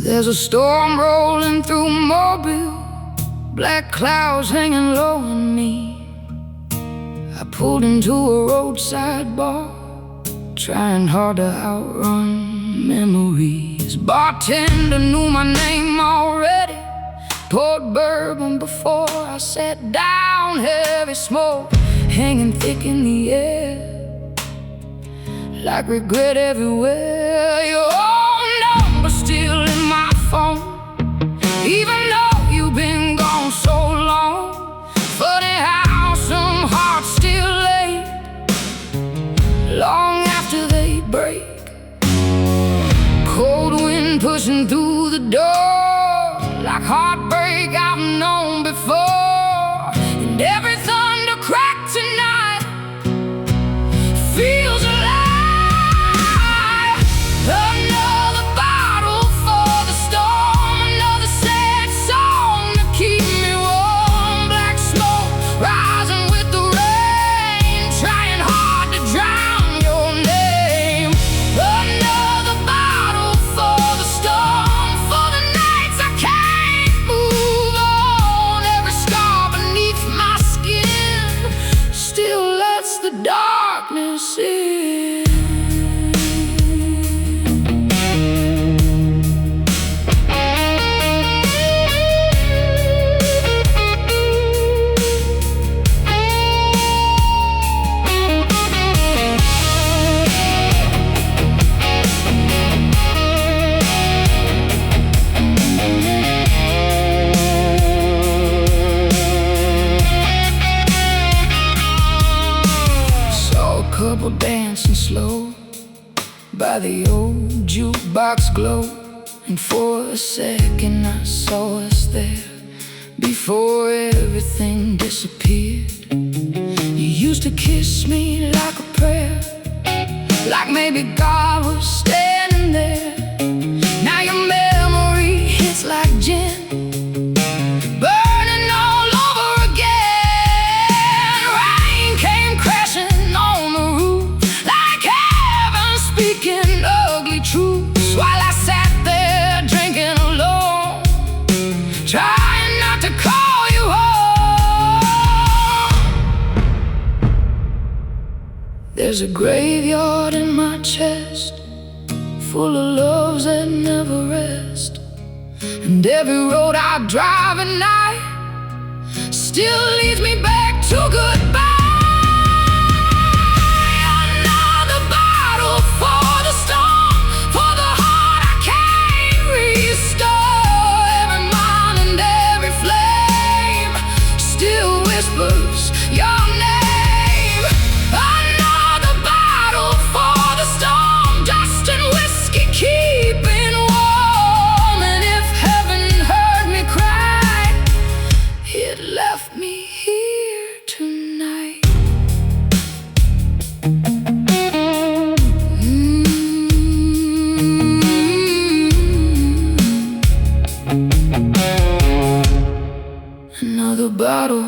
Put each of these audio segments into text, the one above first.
There's a storm rolling through Mobile, black clouds hanging low on me. I pulled into a roadside bar, trying hard to outrun memories. Bartender knew my name already, poured bourbon before I sat down. Heavy smoke hanging thick in the air, like regret everywhere. Your own number still in my phone, even though you've been gone so long. Funny how some hearts still ache long after they break. Cold wind pushing through the door, like heartbreak I've known before. And every thunder crack tonight feels alive. Another bottle for the storm, another sad song to keep me warm. Black smoke rising with the rain, trying hard to drown your name. Another bottle for the storm, for the nights I can't move on. Every scar beneath my skin still lets the darkness in. Couple dancing slow by the old jukebox glow, and for a second I saw us there before everything disappeared. You used to kiss me like a prayer, like maybe God was standing there. Now your memory hits like gin, burning all over again. Rain came crashing on the roof, like heaven speaking ugly truths, while I sat there drinking alone, trying not to call you home. There's a graveyard in my chest, full of loves that never rest. And every road I drive at night still leads me back to goodbye. Another bottle for the storm, for the heart I can't restore. Every mind and every flame still whispers your name. Another bottle for the storm, just in whiskey keeping warm. And if heaven heard me cry, it left me here tonight. Another bottle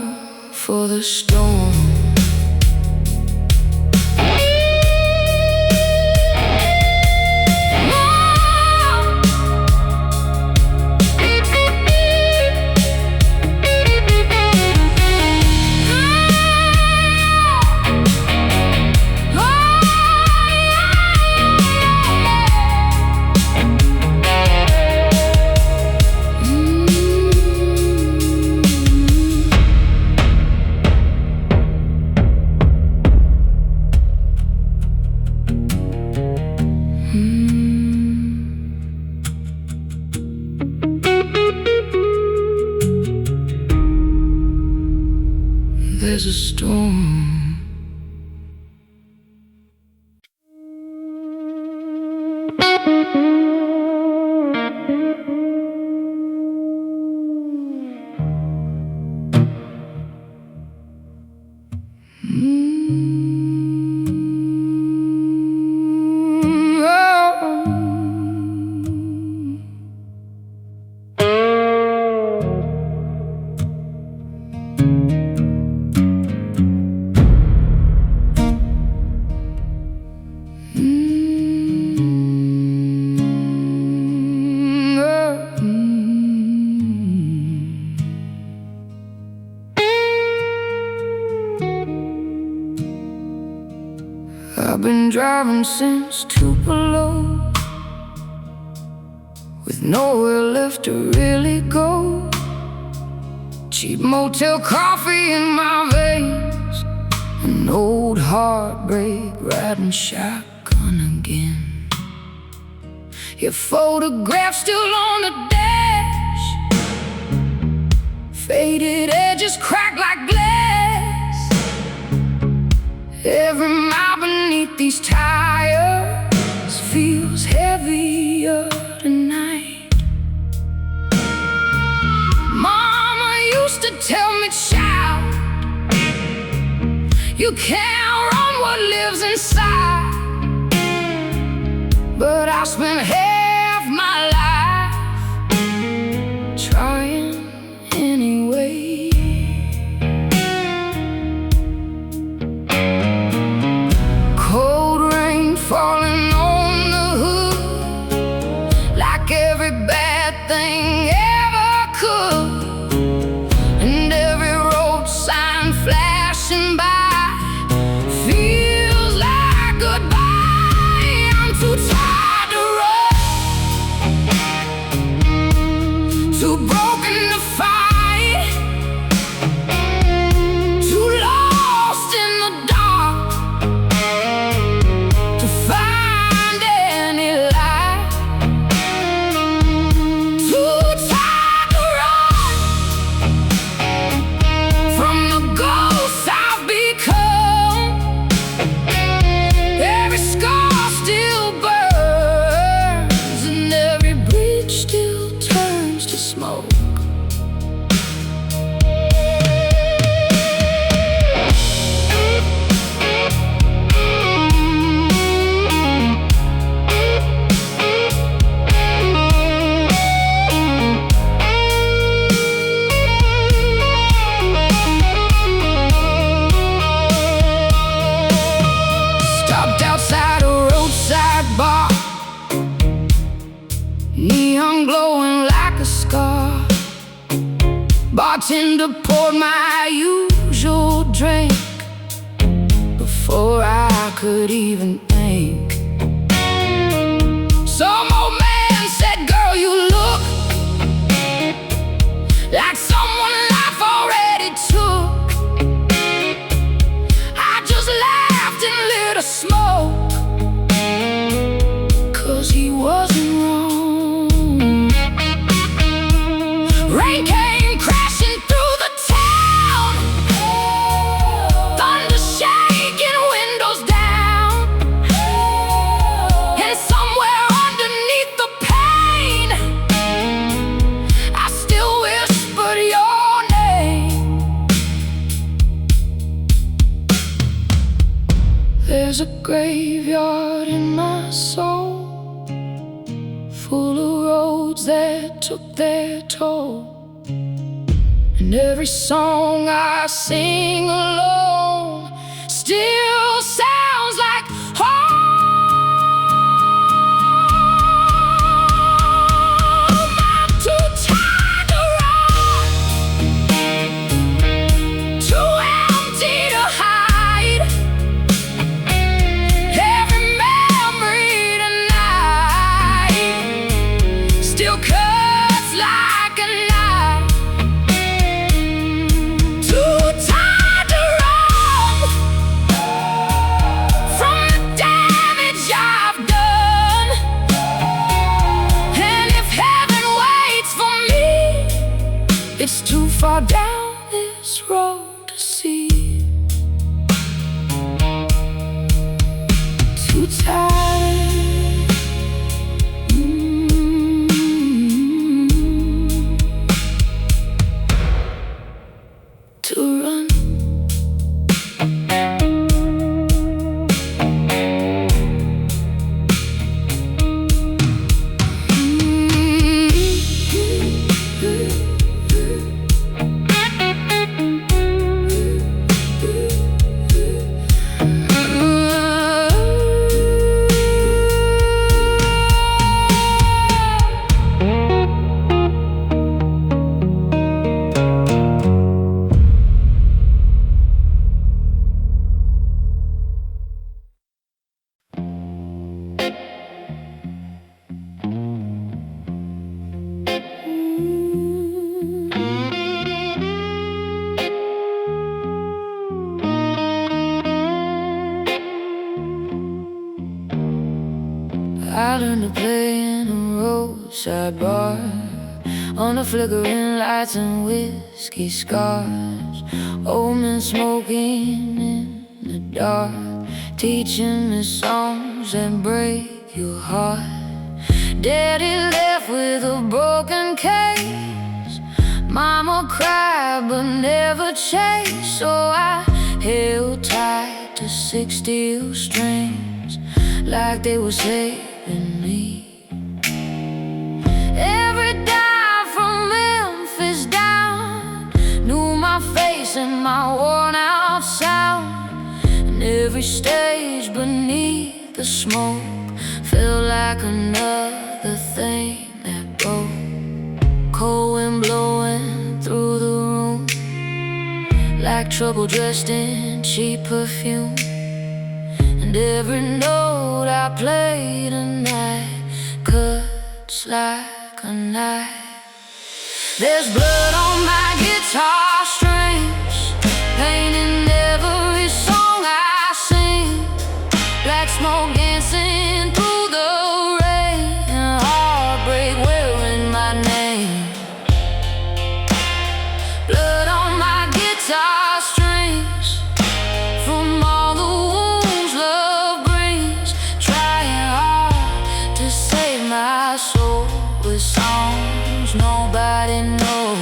for the storm. there's a storm. I've been driving since Tupelo, with nowhere left to really go. Cheap motel coffee in my veins, an old heartbreak riding shotgun again. Your photograph still on the dash, faded edges crack like glass. Every mile beneath these tires feels heavier tonight. Mama used to tell me, child, you can't run what lives inside. But I spent half my life trying anyway. Falling on the hood like every bad thing ever could, and every road sign flashing by feels like goodbye. I'm too tired to run, too broken to fight, too lost in the dark to find any light. Too tired to run from the ghost I've become. Every scar still burns, and every bridge still turns to smoke. Outside a roadside bar, neon glowing like a scar. Bartender poured my usual drink before I could even think. Some old man said, girl, you look like someone life already took. I just laughed and lit a smoke, 'cause he wasn't wrong. Rain came crashing through the town, thunder shaking windows down, and somewhere underneath the pain I still whispered your name. There's a graveyard in my soul, full of roads that took their toll, and every song I sing alone still sounds like home. I'm too tired to run, too empty to hide. Every memory tonight still cuts like a knife. Too tired to run from the damage I've done. And if heaven waits for me, it's too far down this road to see. to play in a roadside bar, on the flickering lights and whiskey scars. Old men smoking in the dark, teaching me songs that break your heart. Daddy left with a broken case. Mama cried but never chased, so I held tight to 6 steel strings like they were saving me. Every dime from Memphis down knew my face and my worn out sound, and every stage beneath the smoke felt like another thing that broke. Cold wind blowing through the room like trouble dressed in cheap perfume, and every note I played tonight cuts like a knife. There's blood on my guitar strings, pain in every song I sing, black smoke dancing through the rain, and heartbreak wearing my name. Blood on my guitar strings from all the wounds love brings, trying hard to save my soul with songs nobody knows.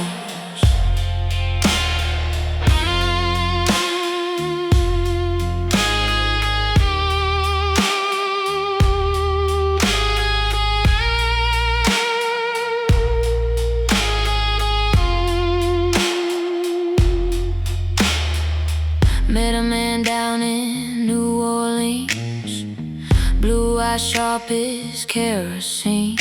Met a man down in New Orleans, blue eyes sharp as kerosene.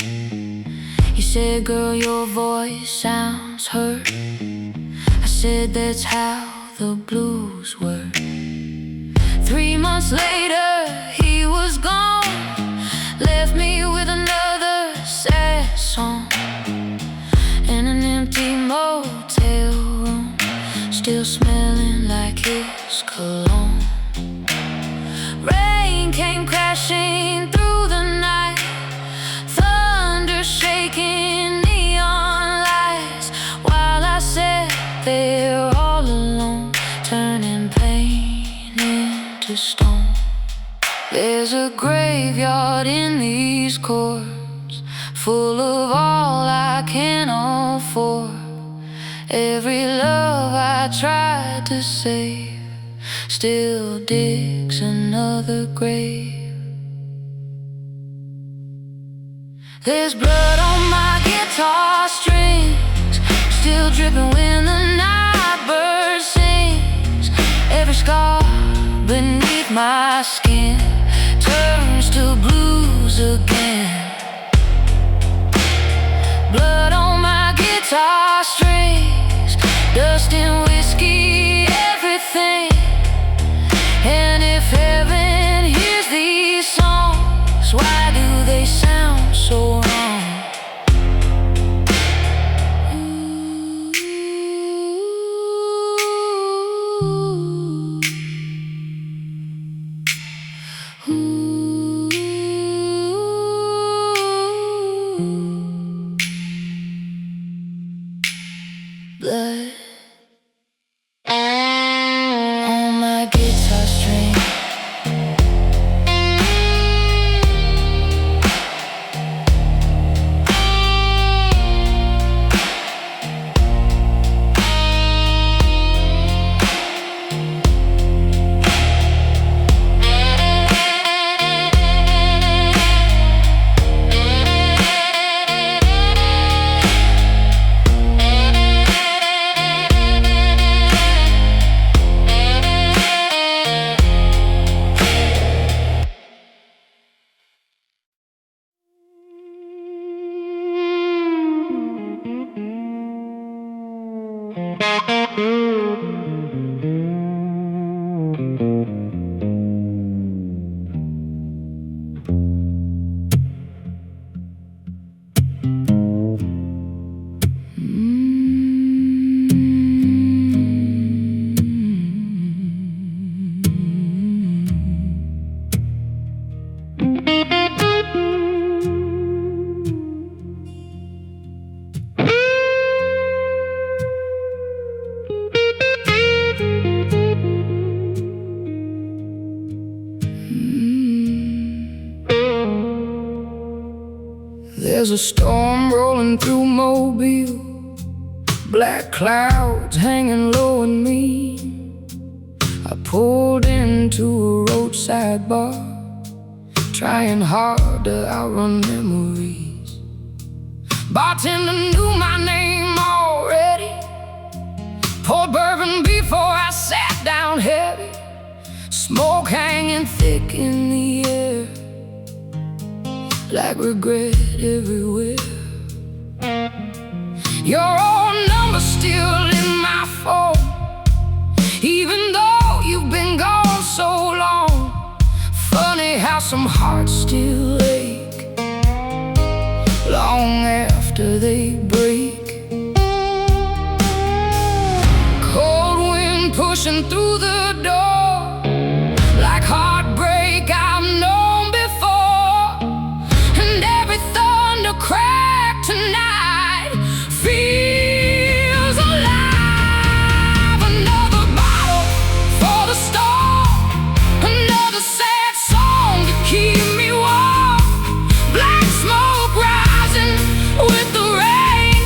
He said, girl, your voice sounds hurt. I said, that's how the blues work. 3 months later, he was gone, left me with another sad song in an empty motel room, still smelling like his cologne. Rain came crashing through the night, thunder shaking neon lights, while I sat there all alone, turning pain into stone. There's a graveyard in these chords, full of all I can afford. Every love I tried to save still digs another grave. There's blood on my guitar strings, still dripping when the night bird sings. Every scar beneath my skin turns to blues again. Blood on my guitar strings, dust and whiskey, everything. And if heaven hears these songs, why do they sound so wrong? Blood on my guitar string. There's a storm rolling through Mobile, black clouds hanging low and mean. I pulled into a roadside bar, trying hard to outrun memories. Bartender knew my name already, poured bourbon before I sat down heavy, smoke hanging thick in the air, like regret everywhere. Your old number's still in my phone, even though you've been gone so long. Funny how some hearts still ache long after they break. Cold wind pushing through the door, like heartbreak I've known before. And every thunder crack tonight feels alive. Another bottle for the storm, another sad song to keep me warm. Black smoke rising with the rain,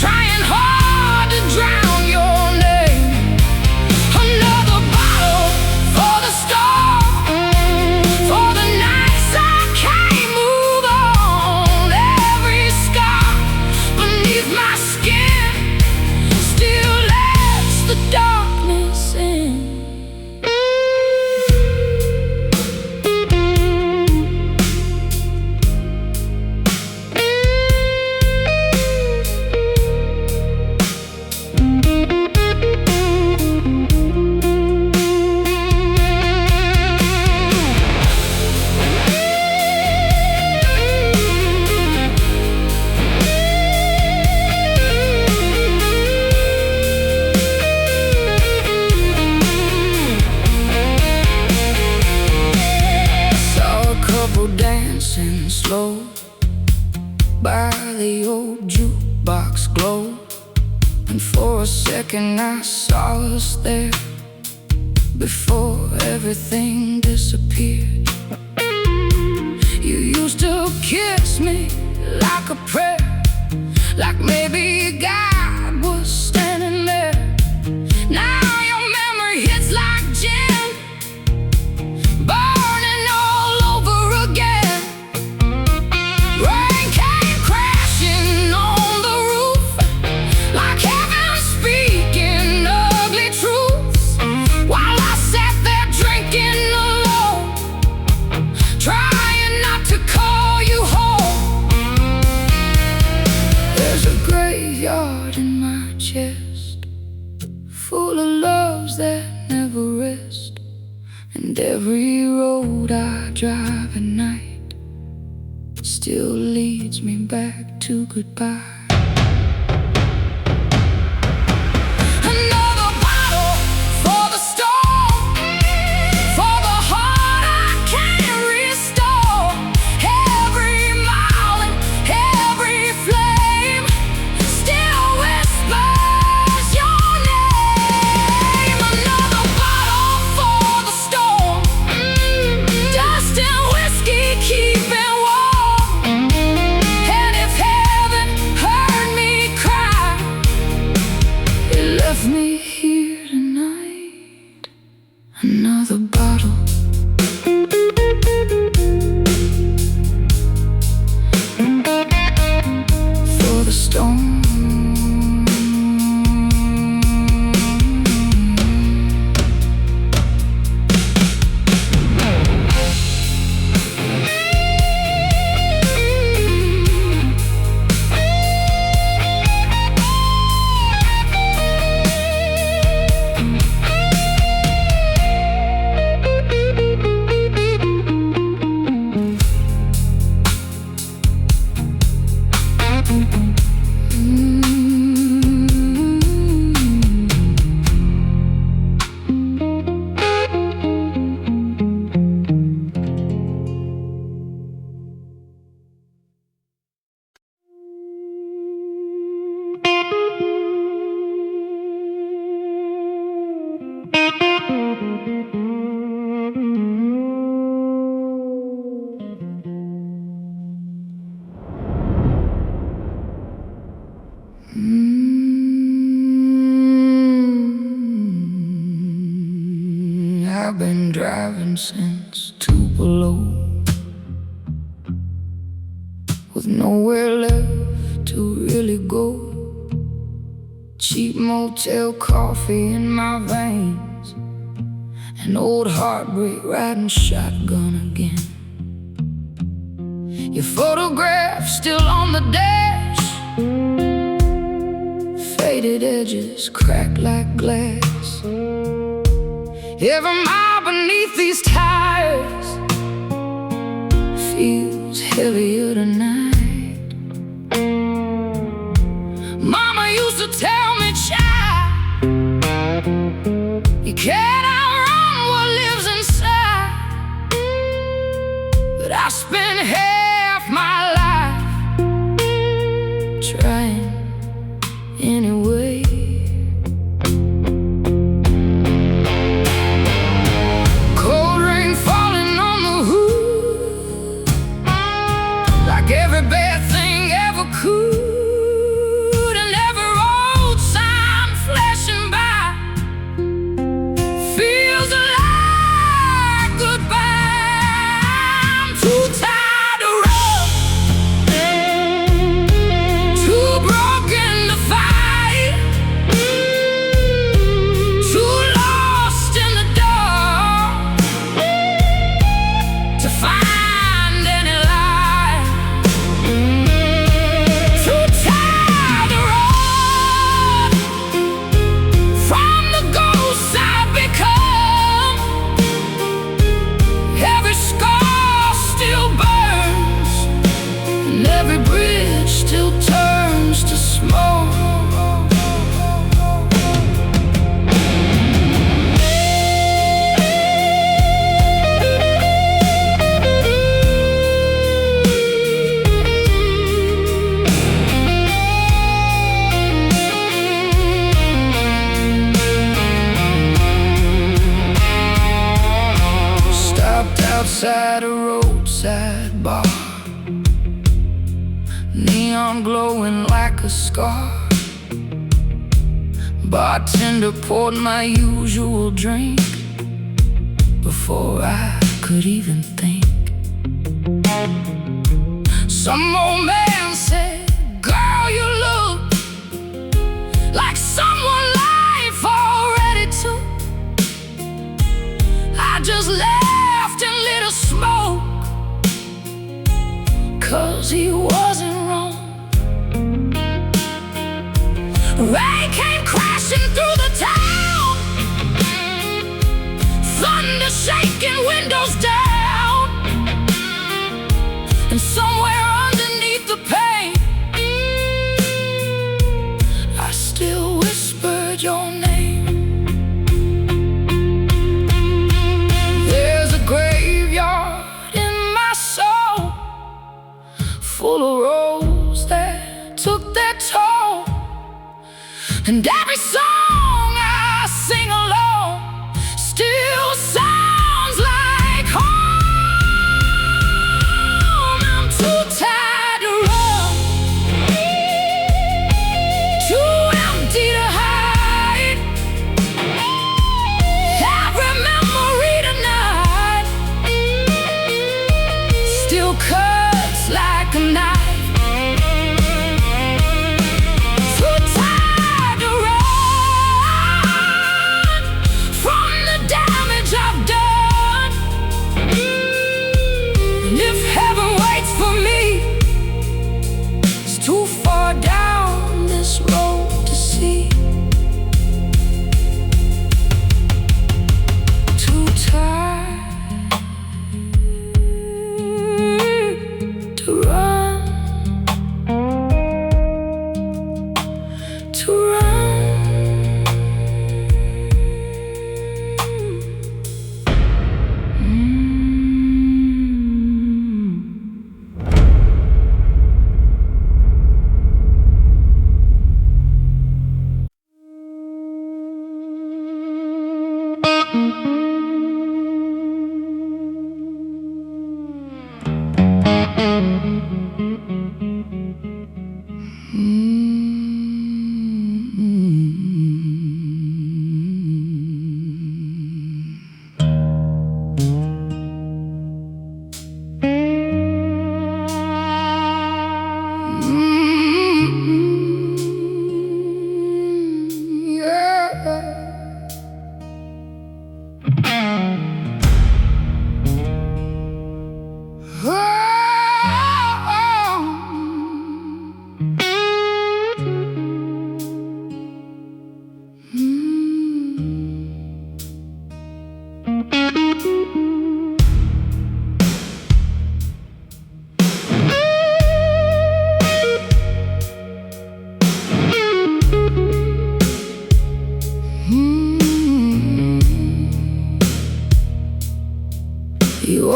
trying hard to drown your name. Another bottle for the storm, for the nights I can't move on. Every scar beneath my skin still lets the darkness in. Dancing slow by the old jukebox glow, and for a second I saw us there before everything disappeared. You used to kiss me like a prayer, like maybe God was standing there. Now your memory hits like gin, burning all over again. Rain came crashing on the roof, like heaven speaking ugly truths, while I sat there drinking alone, trying not to call you home. There's a graveyard in my chest, full of loves that never rest, and every road I drive at night still leads me back to goodbye. Another bottle for the storm, for the heart I can't restore. Every mile and every flame still whispers your name. Another bottle for the storm, dust and whiskey keeping warm. And if heaven heard me cry, it left me here tonight. Another bottle for the storm. I've been driving since Tupelo, with nowhere left to really go. Cheap motel coffee in my veins, an old heartbreak riding shotgun again. Your photograph still on the dash, faded edges cracked like glass. Every mile beneath these tires feels heavier tonight. Mama used to tell me, child, you can't outrun what lives inside. But I spent half my life trying anyway. Cold rain falling on the hood, like every bad thing ever could. And every road sign flashing by feels like goodbye. I'm too tired to run, too broken to fight, too lost in the dark to find any light. Too tired to run from the ghosts I've become. Every scar still burns, and every bridge still turns to smoke. Stopped outside a roadside bar, neon glowing like a scar. Bartender poured my usual drink before I could even think. Some old man said, girl, you look like someone life already took. I just laughed and lit a smoke, 'cause he wasn't wrong. Rain came crashing through the town, thunder shaking windows down, and somewhere underneath the pain I still whispered your name. There's a graveyard in my soul, full of roads that took their toll. And every song I sing alone still sounds like home. I'm too tired to run, too empty to hide. Every memory tonight still cuts like a knife. Too tired to run,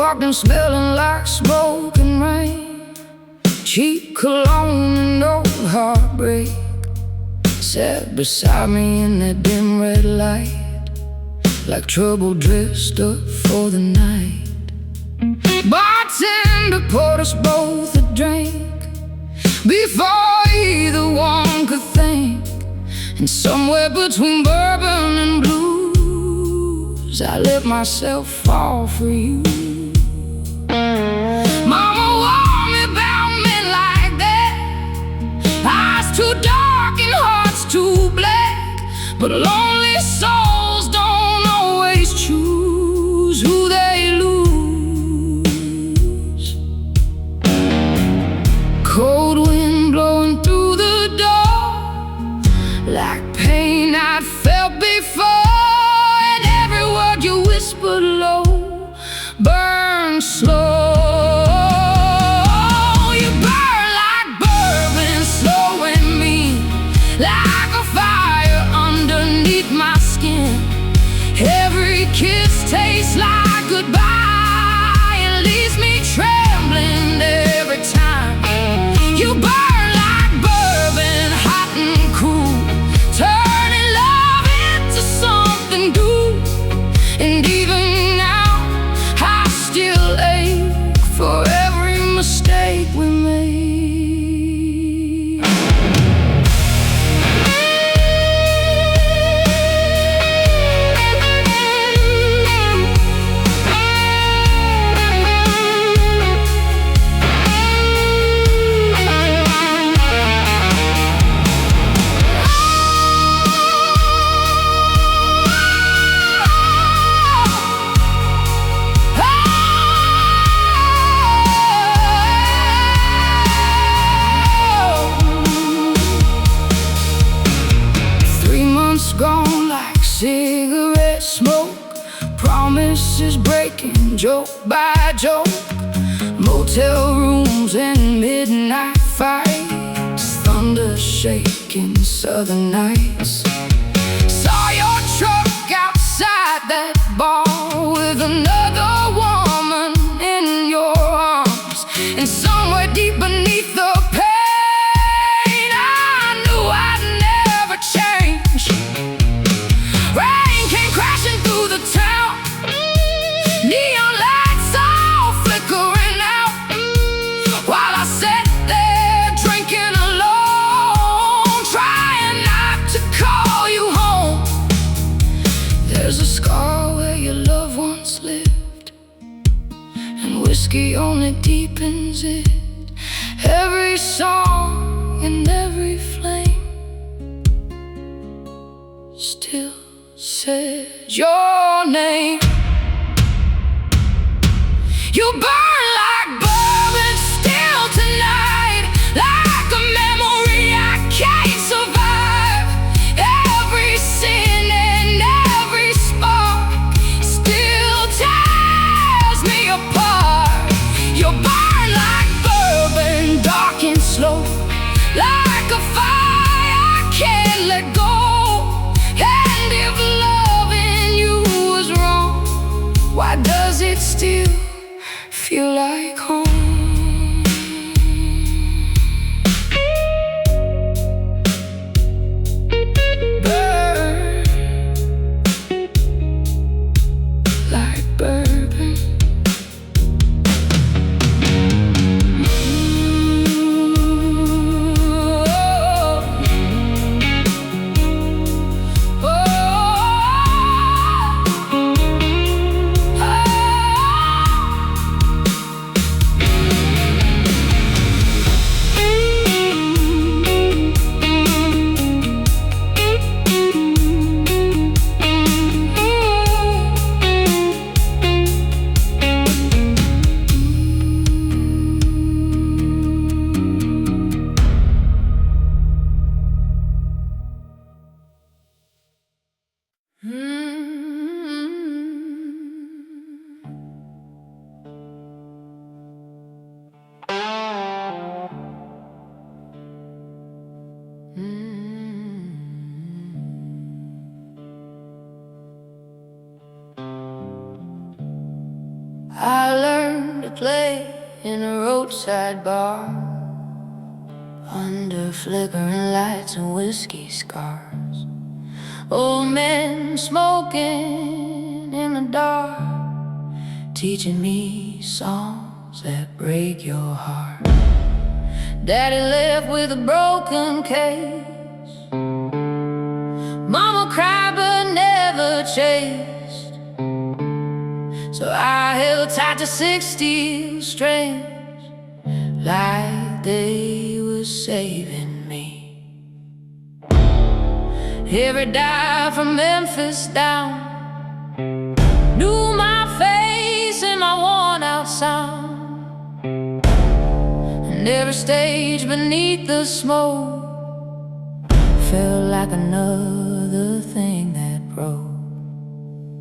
walked in smelling like smoke and rain, cheap cologne and old heartbreak. Sat beside me in that dim red light, like trouble dressed up for the night. Bartender poured us both a drink before either one could think. And somewhere between bourbon and blues, I let myself fall for you. Mama warned me about men like that, eyes too dark and hearts too black. But lonely souls don't always choose who they lose. Cold wind blowing through the door, like pain I'd felt before. And every word you whispered low burned slow. You burn like bourbon, slow and mean, like a fire underneath my skin. Every kiss tastes like goodbye and leaves me trembling every time. You burn like bourbon, hot and cool, turning love into something good. And even now I still ache for every mistake we made. Gone like cigarette smoke, promises breaking joke by joke. Motel rooms and midnight fights, thunder shaking southern nights. Saw your truck outside that bar with another woman in your arms. And somewhere deep beneath the pain, I knew I'd never change. Rain came crashing through the town, neon lights all flickering out, while I sat there drinking alone, trying not to call you home. There's a scar where your loved ones lived, and whiskey only deepens it. Every song and every flame still said your name. You burn like bourbon still tonight, like a memory I can't survive. Every sin and every spark still tears me apart. You burn like bourbon, dark and slow, like a fire I can't let go. And if loving you was wrong, why does it still feel like home? Burn like bourbon. I learned to play in a roadside bar, under flickering lights and whiskey scars. Old men smoking in the dark, teaching me songs that break your heart. Daddy left with a broken case. Mama cried but never chased. So I held tight to 6 steel strings, like they were saving me. Every dive from Memphis down knew my face and my worn out sound. And every stage beneath the smoke felt like another thing that broke.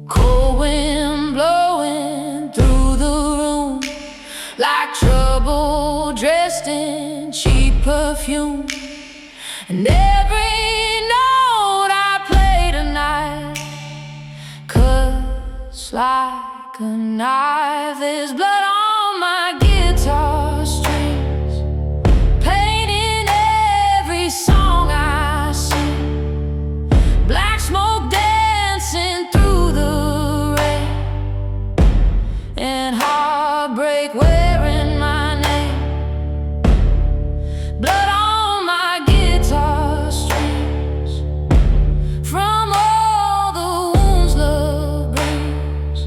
Cold wind blowing through the room, like trouble dressed in cheap perfume. And every note I play tonight cuts like a knife. There's blood on my guitar strings, painting every song I sing. Black smoke dancing through the rain, and heartbreak wearing my name. Blood on my guitar strings, from all the wounds love brings,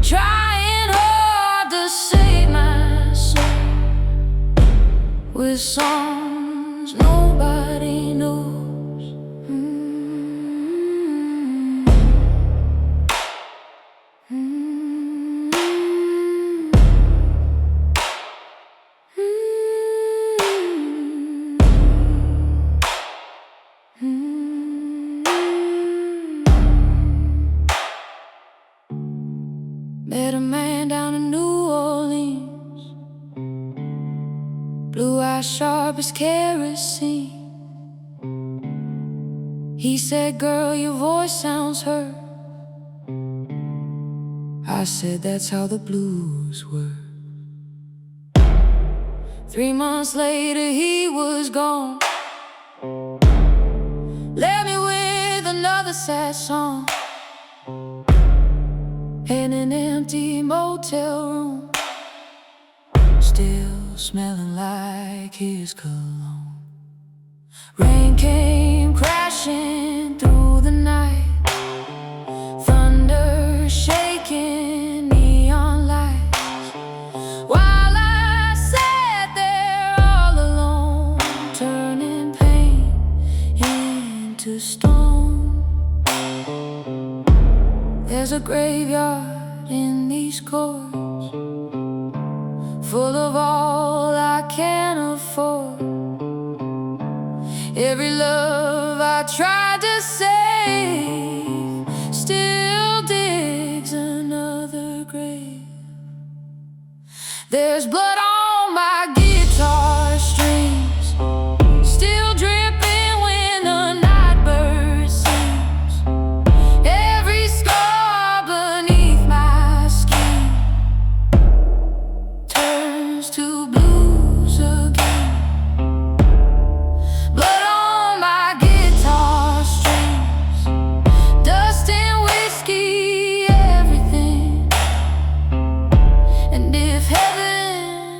trying hard to save my soul with songs nobody knows. Met a man down in New Orleans, blue eyes sharp as kerosene. He said, "Girl, your voice sounds hurt." I said, "That's how the blues work." 3 months later he was gone, left me with another sad song in an empty motel room, still smelling like his cologne. Rain came crashing through the night, thunder shaking neon lights, while I sat there all alone, turning pain into stone. There's a graveyard in these chords, full of all I can afford. Every love I tried to save still digs another grave. There's blood on my guitar strings, still dripping when the night bird sings. Every scar beneath my skin turns to blues again. Blood on my guitar strings, dust and whiskey, everything. And if heaven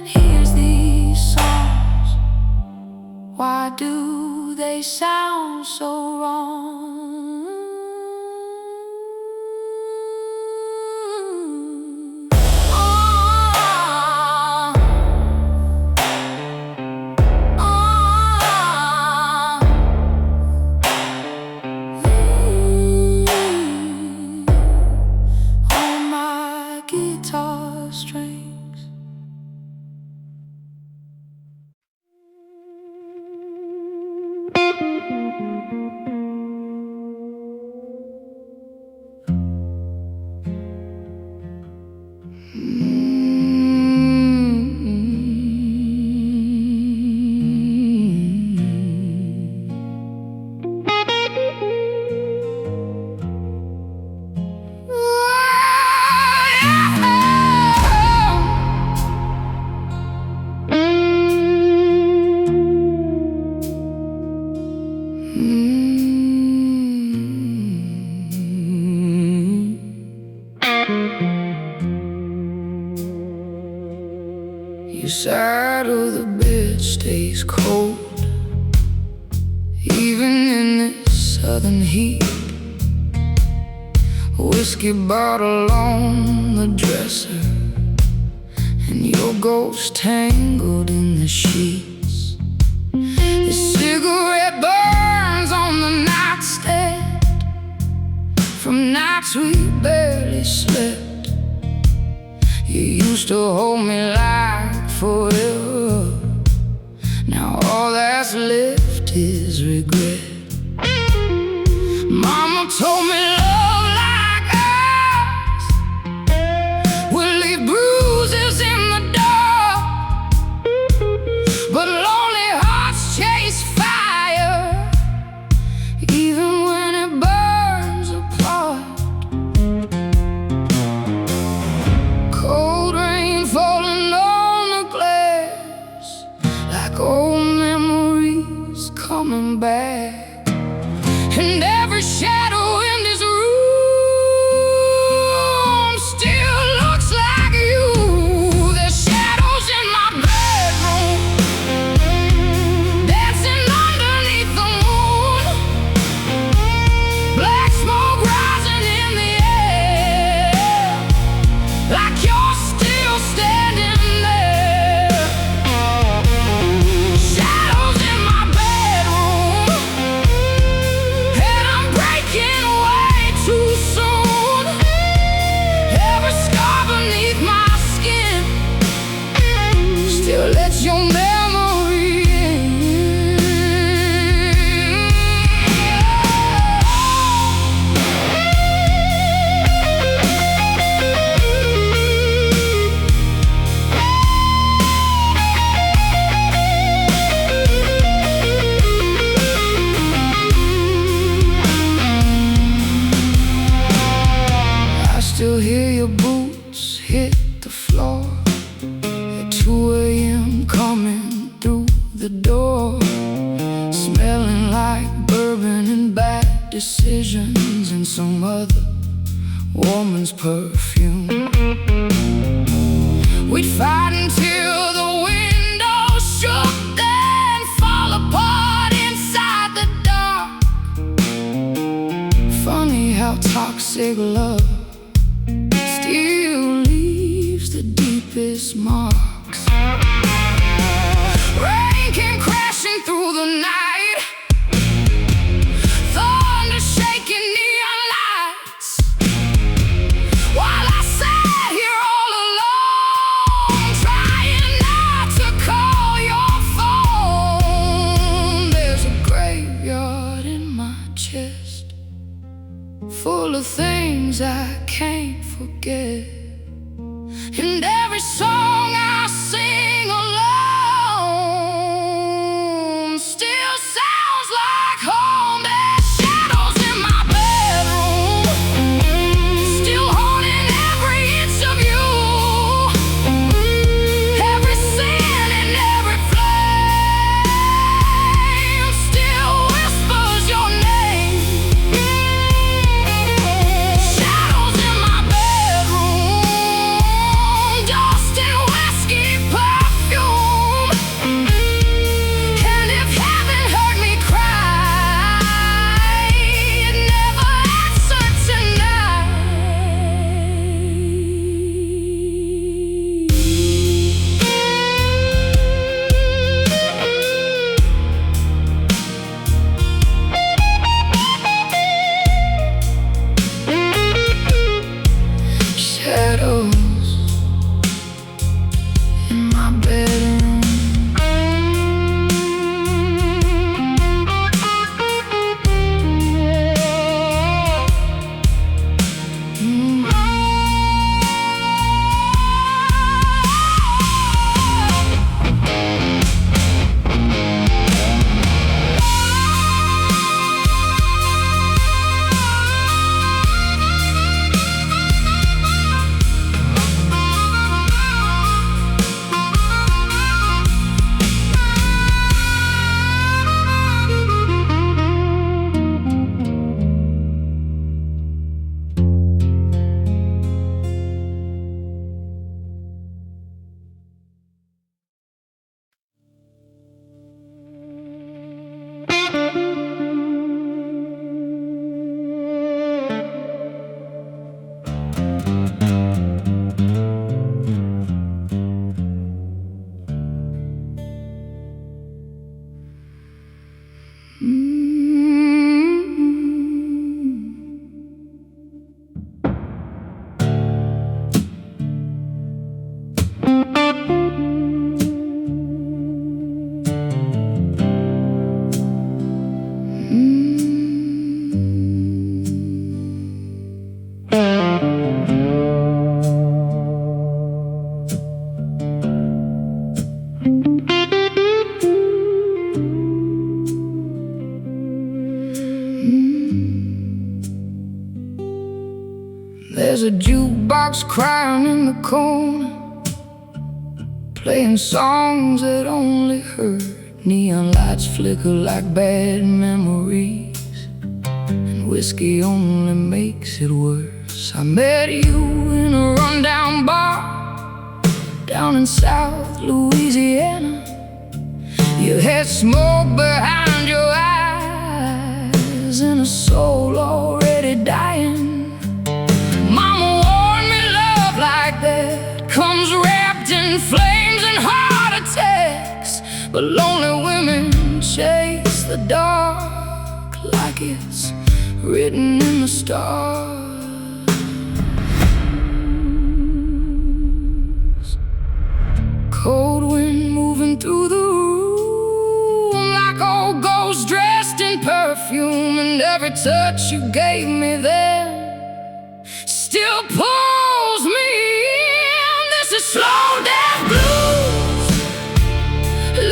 stays cold, even in this southern heat. A whiskey bottle on the dresser, and your ghost tangled in the sheets. The cigarette burns on the nightstand from nights we barely slept. You used to hold me like forever. Now all that's left is regret. Mama told me love like ours will leave bruises in the dark, but lonely hearts chase fire even when it burns apart. Cold rain falling on the glass, like old memories coming back. And every shadow in this room still looks like you. There's shadows in my bedroom, dancing underneath the moon. Black smoke rising in the air, like you're still standing there. Shadows in my bedroom, and I'm breaking away too soon. Every scar beneath my skin still lets your memory in. I still hear your boots hit the floor at 2 a.m. coming through the door, smelling like bourbon and bad decisions and some other woman's perfume. We'd fight until the windows shook, then fall apart inside the dark. Funny how toxic love still leaves the deepest marks. Rain came crashing through the night, thunder shaking neon lights, while I sat here all alone, trying not to call your phone. There's a graveyard in my chest, full of things I can't forget. And every song I sing alone still sounds like home. There's shadows in my bedroom, still haunting every inch of you. Every sin and every flame still whispers your name. Shadows in my bedroom, dust and whiskey powder. There's a jukebox crying in the corner, playing songs that only hurt. Neon lights flicker like bad memories, and whiskey only makes it worse. I met you in a rundown bar down in South Louisiana. You had smoke behind your eyes and a soul already dying. Mama warned me love like that comes wrapped in flames and heart attacks, but lonely women chase the dark like it's written in the stars. Cold wind moving through the room like old ghosts dressed in perfume, and every touch you gave me then still pulls me in. This is slow death blues,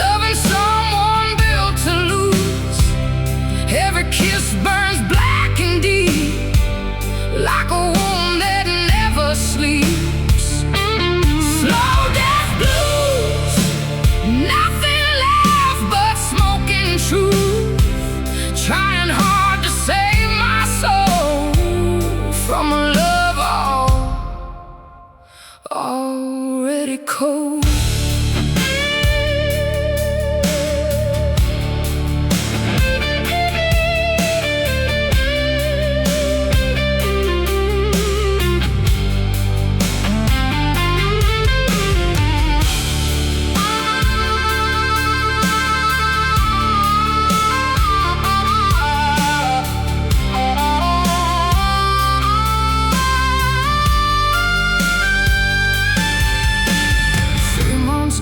loving someone built to lose. Every kiss burns black and deep like a wound that never sleeps. Slow death blues, nothing left but smoke and truth, trying hard to save my soul from a love already cold.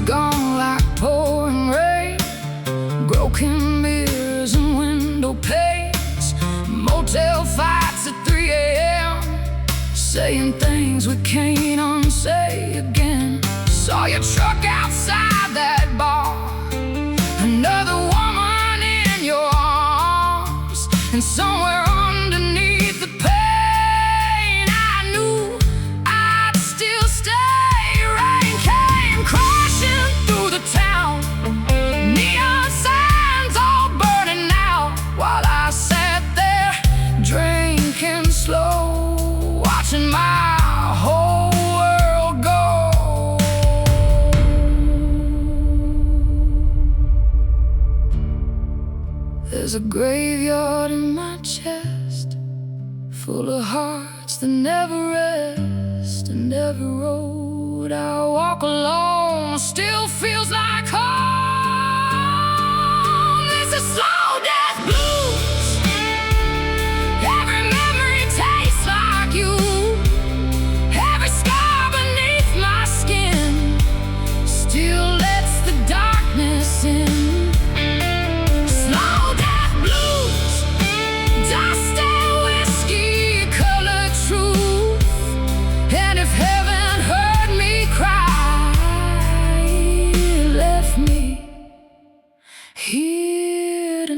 Gone like pouring rain, broken mirrors and window panes, motel fights at 3 a.m., saying things we can't unsay again. Saw your truck outside that bar, another woman in your arms, and somewhere underneath the pain I knew I'd still stay. Rain came crashing through the town, neon signs all burning out, while I sat there drinking slow, watching my whole world go. There's a graveyard in my chest, full of hearts that never rest, and every road I walk alone still feels like home. This is slow death blues, every memory tastes like you, every scar beneath my skin still lets the darkness in. Slow death blues, dust and whiskey color truth, and if heaven heard me cry, it left me here tonight.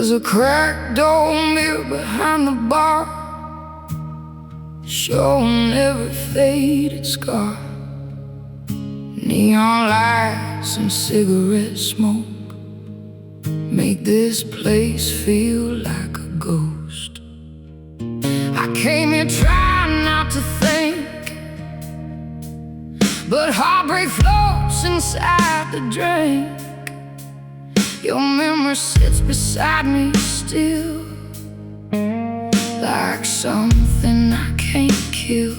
There's a cracked old mirror behind the bar, showing every faded scar. Neon lights and cigarette smoke make this place feel like a ghost. I came here trying not to think, but heartbreak floats inside the drink. Your memory sits beside me still, like something I can't kill.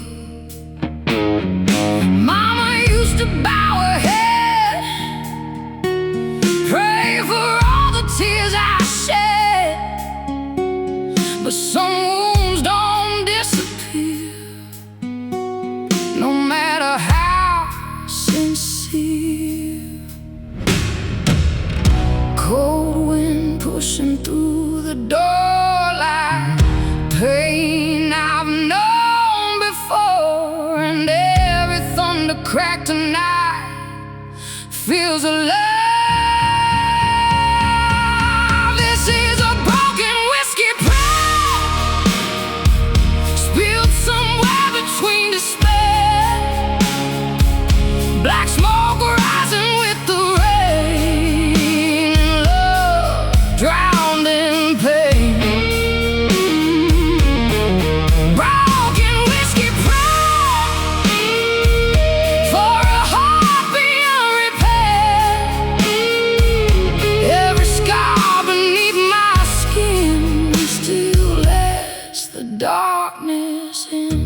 Mama used to bow her head, pray for all the tears I shed, but some wounds don't disappear, no matter how sincere. Cold wind pushing through the door like pain I've known before, and every thunder crack tonight feels alive. This is a broken whiskey prayer, spilled somewhere between despair. Black smoke rising with the rain, and love drowned in pain. Broken whiskey prayer for a heart beyond repair. Every scar beneath my skin still lets the darkness in.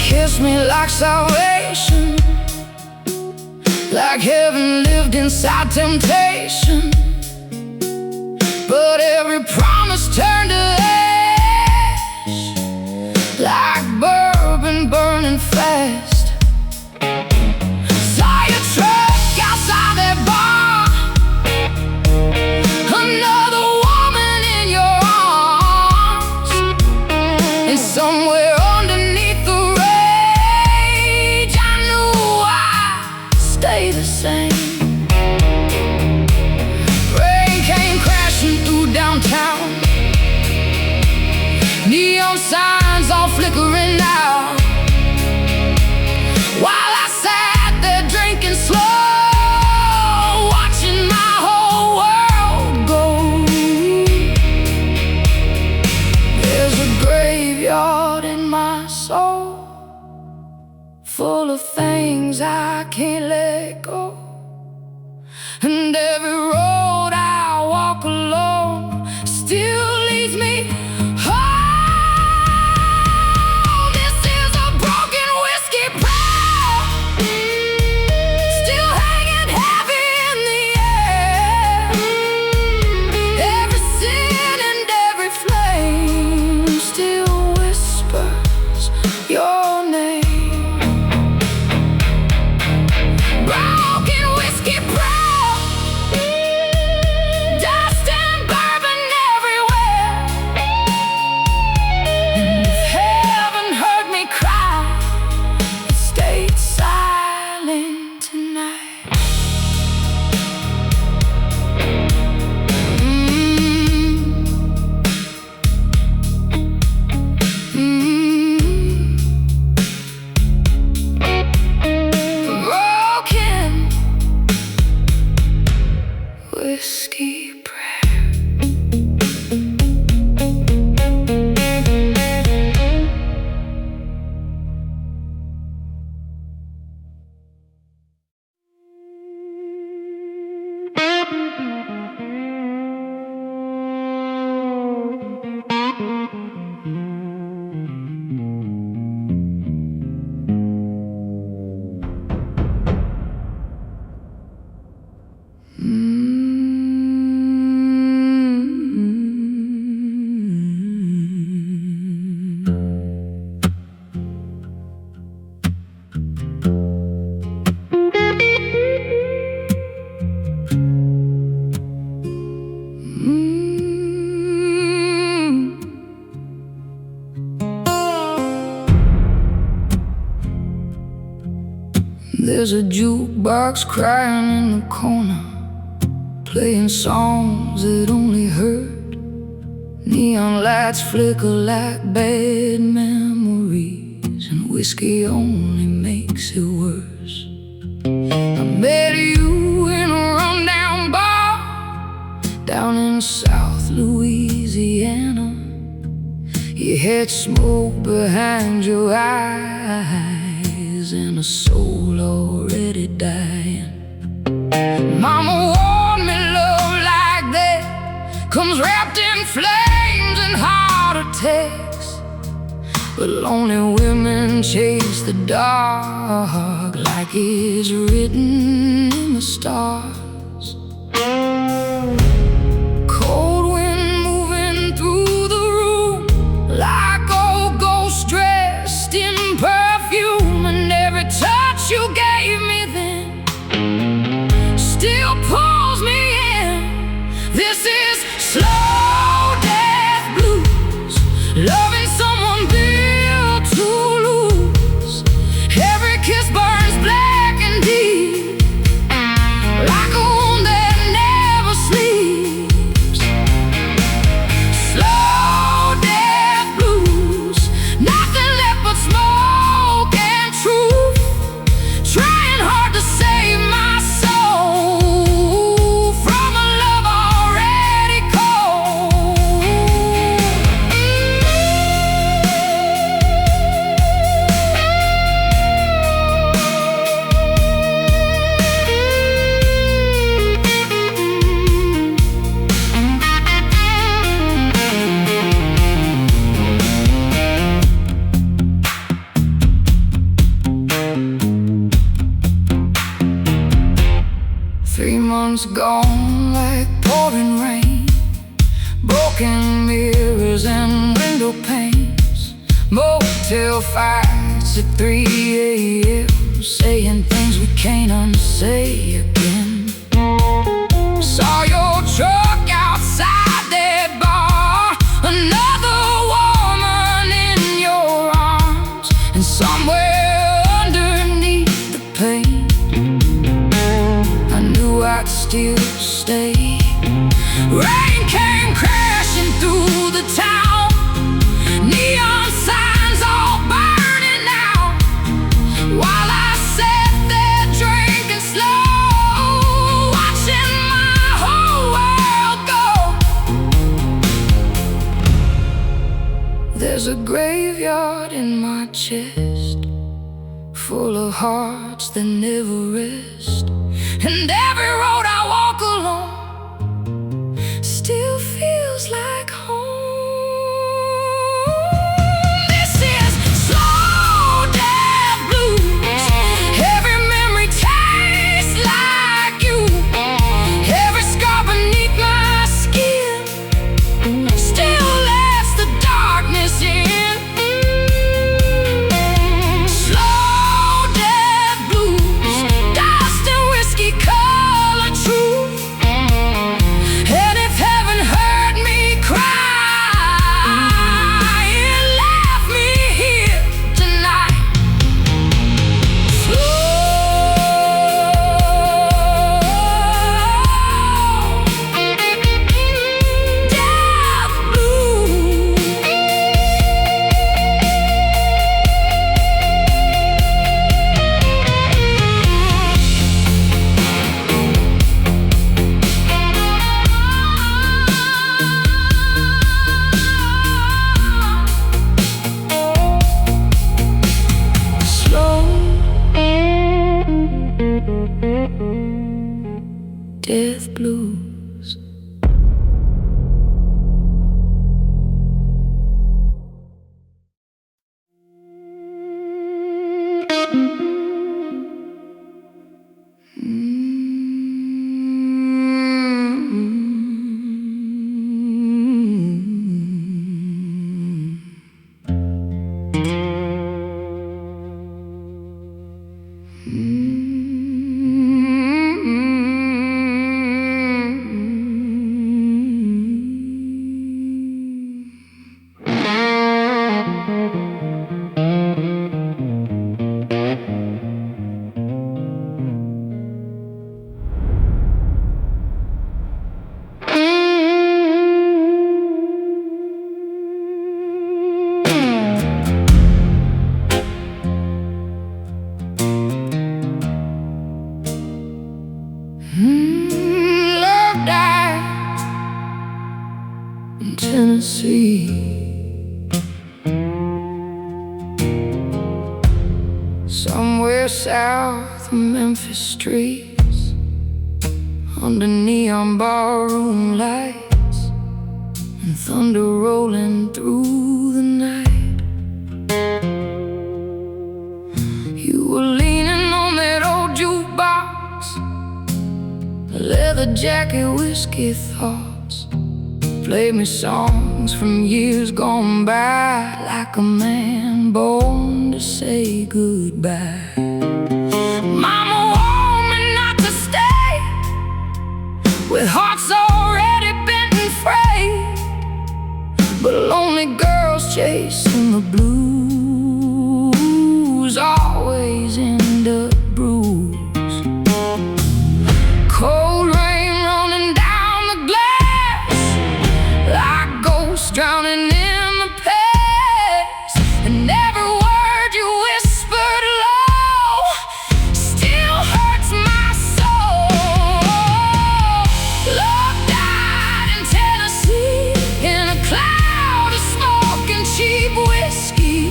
Kiss me like salvation, like heaven lived inside temptation, but every promise turned to ash, like bourbon burning fast. Saw your truck outside that bar, another woman in your arms, and somewhere underneath the stay the same. Rain came crashing through downtown, neon signs all flickering out, while I sat there drinking slow, watching my whole world go. There's a graveyard in my soul, full of things I can't let go, and every road I walk alone still leads me home. This is a broken whiskey prayer, still hanging heavy in the air. Every sin and every flame still whispers your name. Broken whiskey prayer, There's a jukebox crying in the corner, playing songs that only hurt. Neon lights flicker like bad memories, and whiskey only makes it worse. I met you in a rundown bar down in South Louisiana. You had smoke behind your eyes and a soul already dying. Mama warned me love like that comes wrapped in flames and heart attacks, but lonely women chase the dark like it's written in the stars. Cold wind moving through the room like old ghosts dressed in perfume, and every touch you gave me then still pulls me in. This is slow death blues, loving someone built to lose. Every kiss burns black and deep, like a wound that never sleeps. Slow death blues, nothing left but smoke and truth, trying hard to save my soul from a love already cold. 3 months gone like pouring rain, broken mirrors and window panes, motel fights at 3 a.m., saying things we can't unsay again. Saw your truck outside that bar, another woman in your arms, and somewhere underneath the pain I knew I'd still stay. Rain came crashing through the town, neon signs all burning out, while I sat there drinking slow, watching my whole world go. There's a graveyard in my chest, full of hearts that never rest, and every road I walk along still feels like home. This is slow death blues, every memory tastes like you, every scar beneath my skin still lets the darkness in. Slow death blues, dust and whiskey color truth, and if heaven heard me cry, Tennessee. Somewhere south of Memphis streets, under neon barroom lights and thunder rolling through the night, you were leaning on that old jukebox, a leather jacket, whiskey thoughts. Play me songs from years gone by, like a man born to say goodbye. Mama warned me not to stay with hearts already bent and frayed, but lonely girls chasing the blues always end up bruised. Cold rain running down the glass, like ghosts drowning in the past, and every word you whispered low still hurts my soul. Love died in Tennessee in a cloud of smoke and cheap whiskey.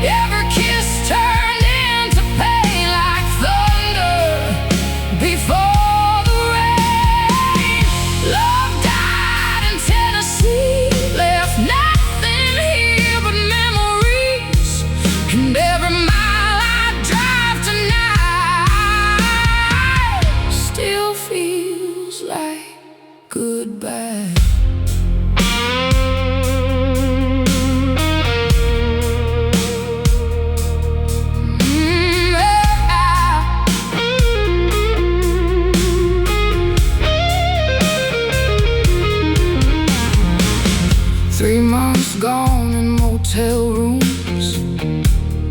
Every kiss turned into pain like thunder before the rain. Love died in Tennessee, left nothing here but memories, and every mile I drive tonight still feels like goodbye. Three months gone in motel rooms,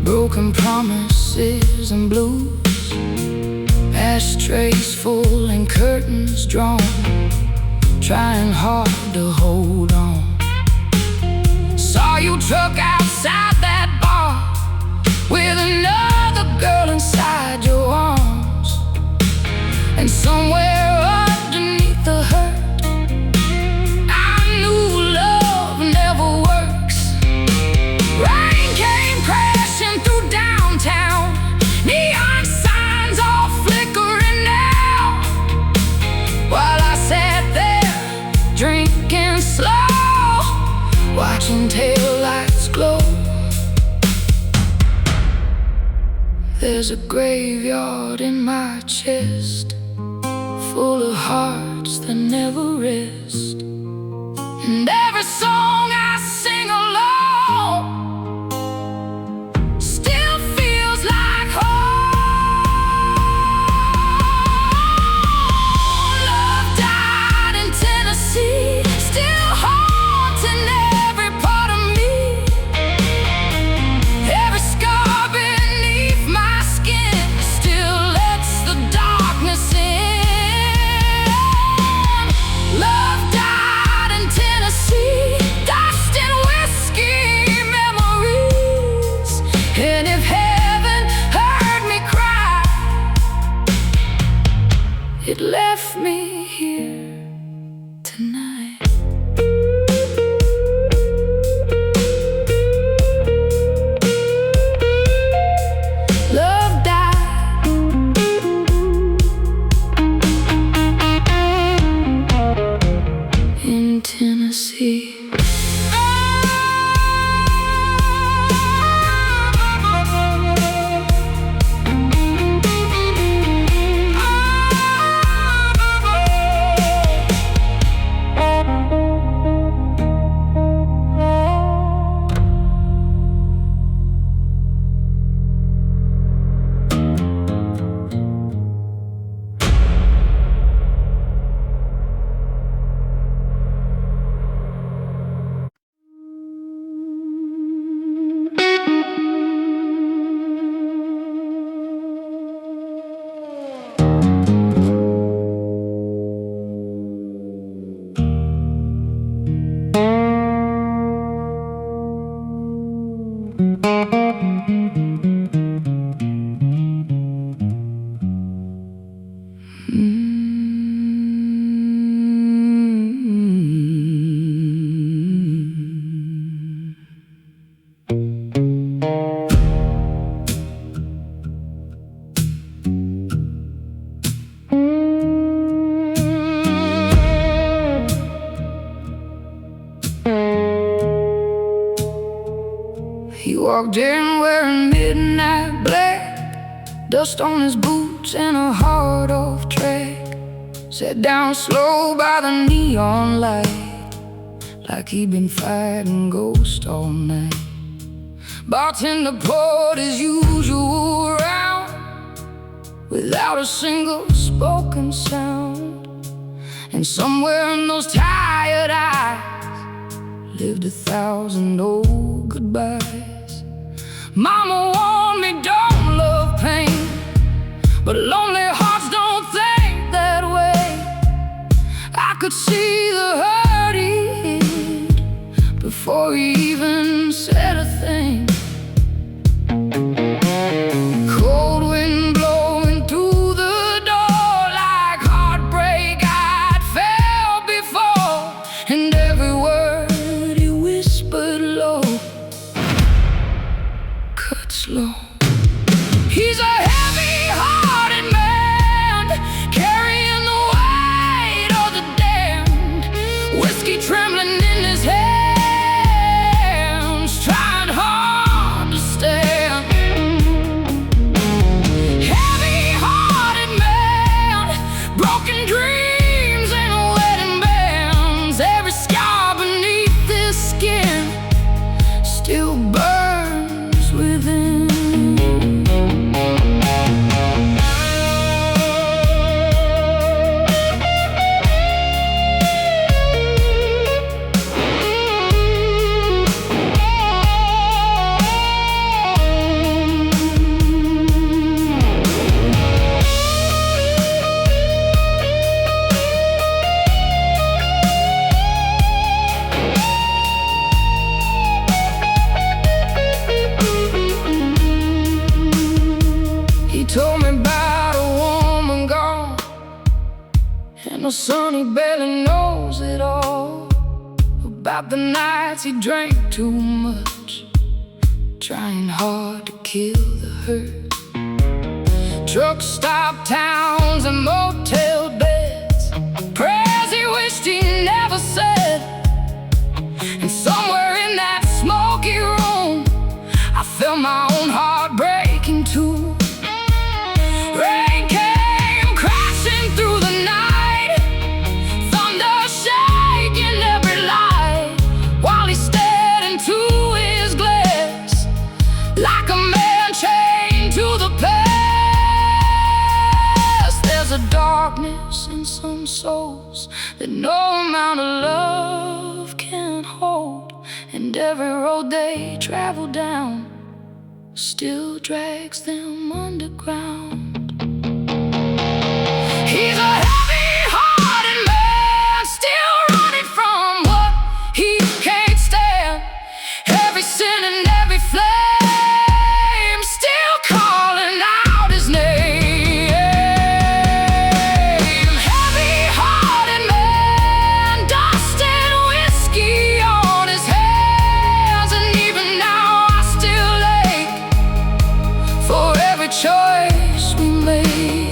broken promises and blues, ashtrays full and curtains drawn, trying hard to hold on. Saw you truck outside that bar with another girl inside your arms, and somewhere underneath the hurt I knew love never works. Rain came crashing through downtown, neon signs all flickering now, while I sat there drinking slow, watching taillights glow. There's a graveyard in my chest, full of hearts that never rest, and every song I sing alone still feels like home. Love died in Tennessee, still haunting every part of me. Every scar beneath my skin still lets the darkness in. Love died in Tennessee, dust and whiskey memories, and if heaven heard me cry, it left me here tonight. Love died in Tennessee. He walked in wearing midnight black, dust on his boots and a hard-off track. Sat down slow by the neon light, like he'd been fighting ghosts all night. Bartender poured his usual round, without a single spoken sound. And somewhere in those tired eyes lived 1,000 old goodbyes. Mama warned me, don't love pain, but lonely hearts don't think that way. I could see the hurt he hid before he even said a thing. Cold wind blowing through the door, like heartbreak I'd felt before. And every word he whispered low, cut slow. He's a heavy-hearted man, carrying the weight of the damned. Whiskey trembling in his hands, trying hard to stand. Heavy-hearted man, broken dreams and wedding bands. Every scar beneath this skin still burns within. He told me about a woman gone, and the son he barely knows it all. About the nights he drank too much, trying hard to kill the hurt. Truck stop towns and motel beds, prayers he wished he never said. And somewhere in that smoky room I felt my own heart breaking too. Rain came crashing through the night, thunder shaking every light, while he stared into his glass like a man chained to the past. There's a darkness in some souls that no amount of love can hold, and every road they travel down still drags them underground. He's a heavy-hearted man, still running from what he can't stand. Every sin and every flame still calling out his name. Heavy-hearted man, dust and whiskey on his hands, and even now I still ache for every choice we made.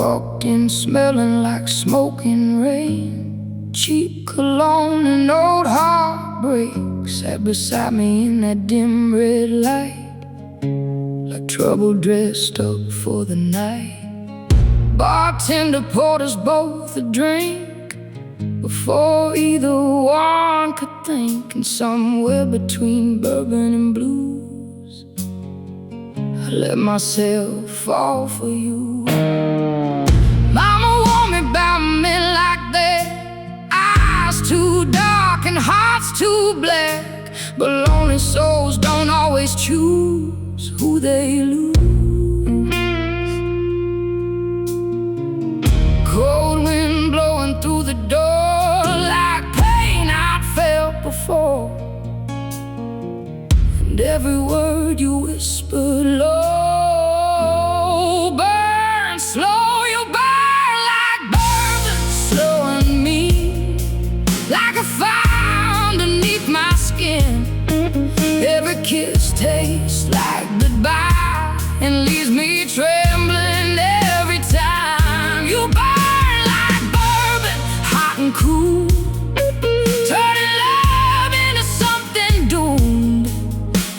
walked in smelling like smoking rain, cheap cologne and old heartbreak sat beside me in that dim red light, like trouble dressed up for the night. Bartender poured us both a drink before either one could think, and somewhere between bourbon and blues I let myself fall for you. Mama warned me about men like that, eyes too dark and hearts too black, but lonely souls don't always choose who they lose. Cold wind blowing through the door like pain I'd felt before, and every word you whispered low. Burn slow, you burn like bourbon, slowing me like a fire underneath my skin. Every kiss tastes like goodbye and leaves me trembling every time. You burn like bourbon, hot and cool, turning love into something doomed.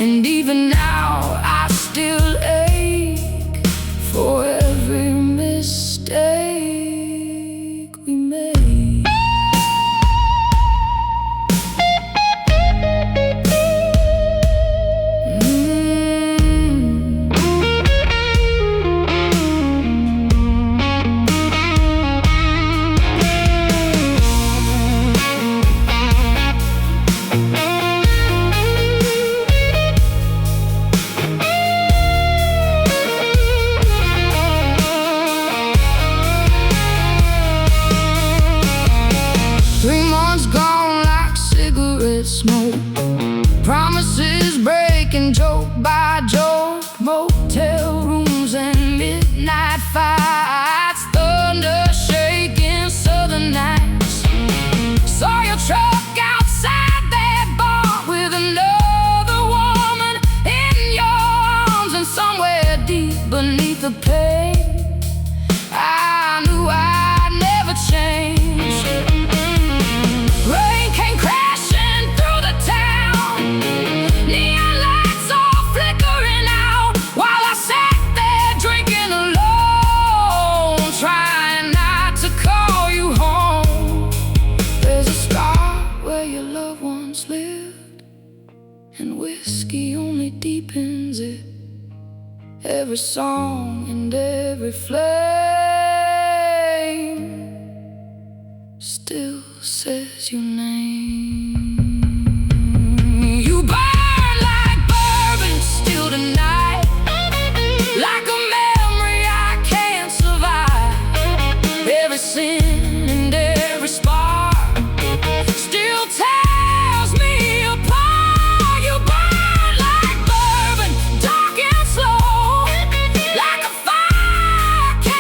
And even now I still ache for every mistake we made. Smoke, promises breaking joke by joke, motel rooms and midnight fights, thunder shaking southern nights. Saw your truck outside that bar with another woman in your arms, and somewhere deep beneath the pain I knew I'd never change. Rain came crashing through the town, neon lights all flickering out, while I sat there drinking alone, trying not to call you home. There's a scar where your loved ones lived, and whiskey only deepens it. Every song and every flame still says your name. You burn like bourbon still tonight, like a memory I can't survive. Every sin and every spark still tears me apart. You burn like bourbon, dark and slow, like a fire I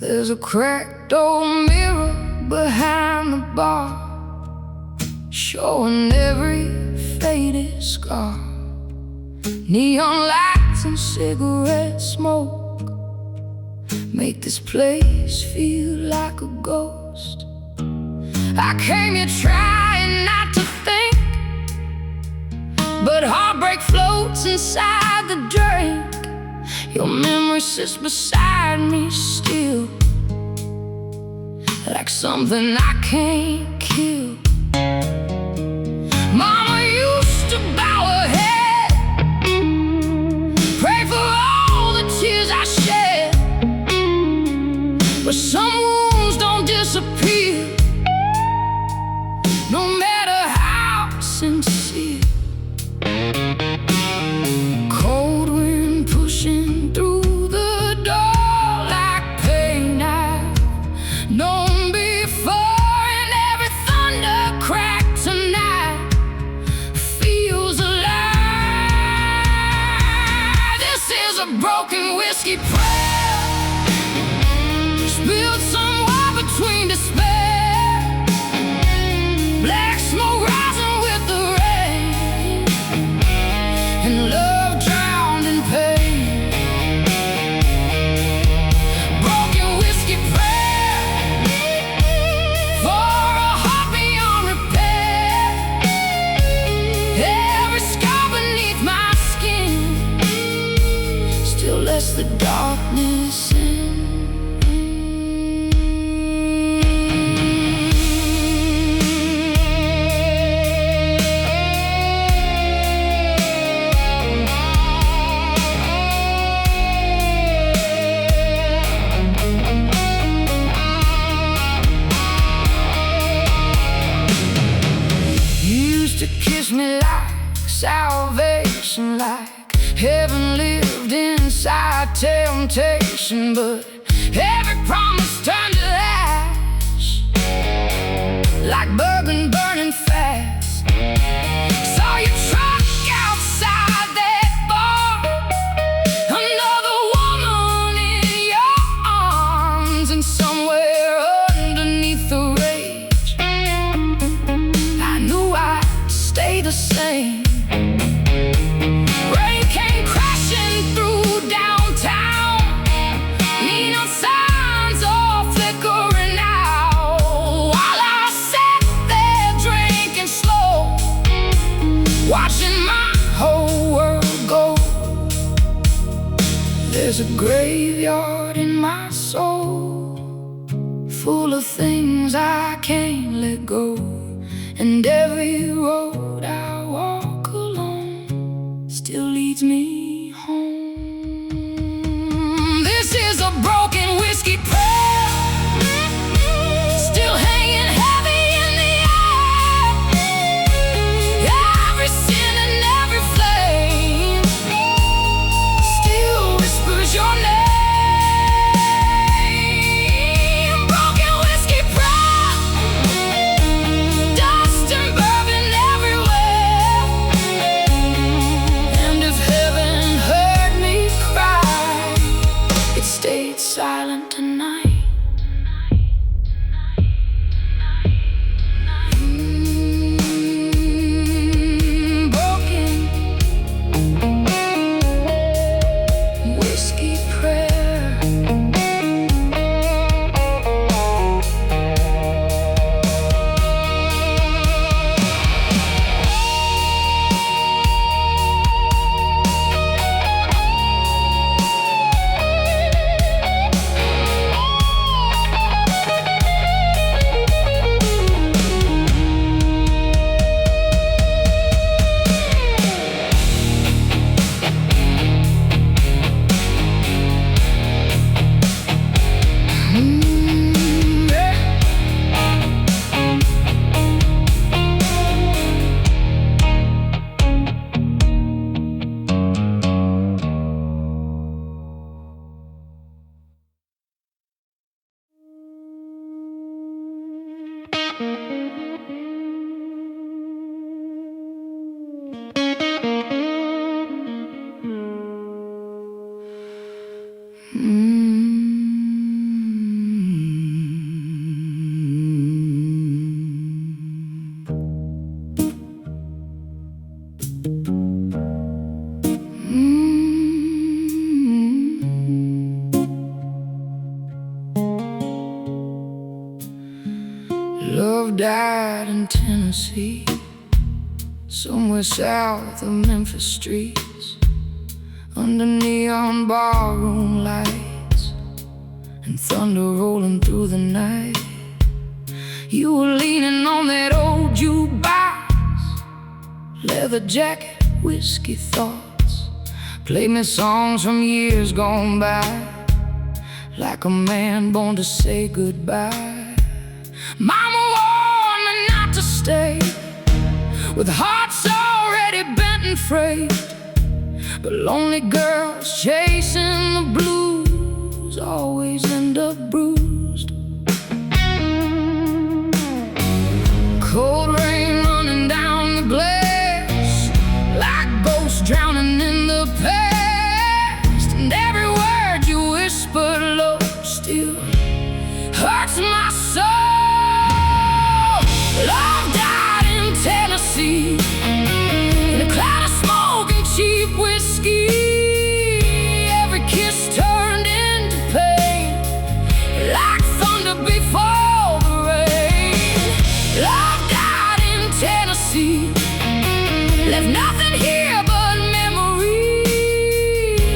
There's a cracked old mirror behind the bar, showing every faded scar. Neon lights and cigarette smoke make this place feel like a ghost. I came here trying not to think, but heartbreak floats inside the drink. Your memory sits beside me still, like something I can't kill. Mama used to bow her head, pray for all the tears I shed, but some wounds don't disappear, no matter how sincere. Cold wind pushing through the door like pain I've known before, and every thunder crack tonight feels alive. This is a broken whiskey prayer, spilled somewhere between despair. Black smoke rising with the rain, and love drowned in pain. Broken whiskey prayer for a heart beyond repair. Every scar beneath my skin still lets the darkness in. To kiss me like salvation, like heaven lived inside temptation, but every promise turned to ash, like bourbon burning fast. Saw your truck outside that bar, another woman in your arms, and somewhere underneath the rage I knew I'd stay the same. Rain came crashing through downtown, neon signs all flickering out, while I sat there drinking slow, watching my whole world go. There's a graveyard in my soul, full of things I can't let go, and every road I walk alone still leads me home. This is a broken whiskey prayer, still hanging heavy in the air. Every sin and every flame still whispers your name. Broken whiskey prayer, dust and bourbon everywhere, and if heaven died in Tennessee, somewhere south of Memphis streets, under neon barroom lights and thunder rolling through the night. You were leaning on that old jukebox, leather jacket, whiskey thoughts, played me songs from years gone by, like a man born to say goodbye. Mama warned me not to stay, with hearts already bent and frayed, but lonely girls chasing the blues always end up bruised. Cold rain running down the glass, like ghosts drowning in the past, and every word you whispered low still hurts my soul. Love died in Tennessee, in a cloud of smoke and cheap whiskey. Every kiss turned into pain, like thunder before the rain. Love died in Tennessee, left nothing here but memories,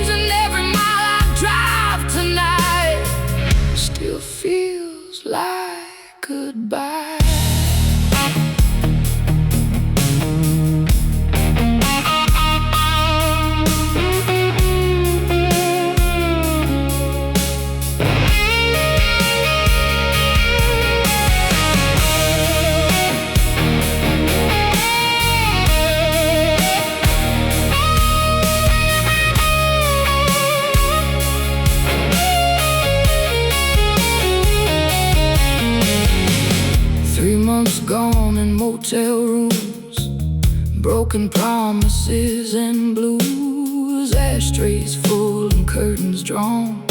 and every mile I drive tonight still feels like goodbye. 3 months gone in motel rooms, broken promises and blues, ashtrays full and curtains drawn,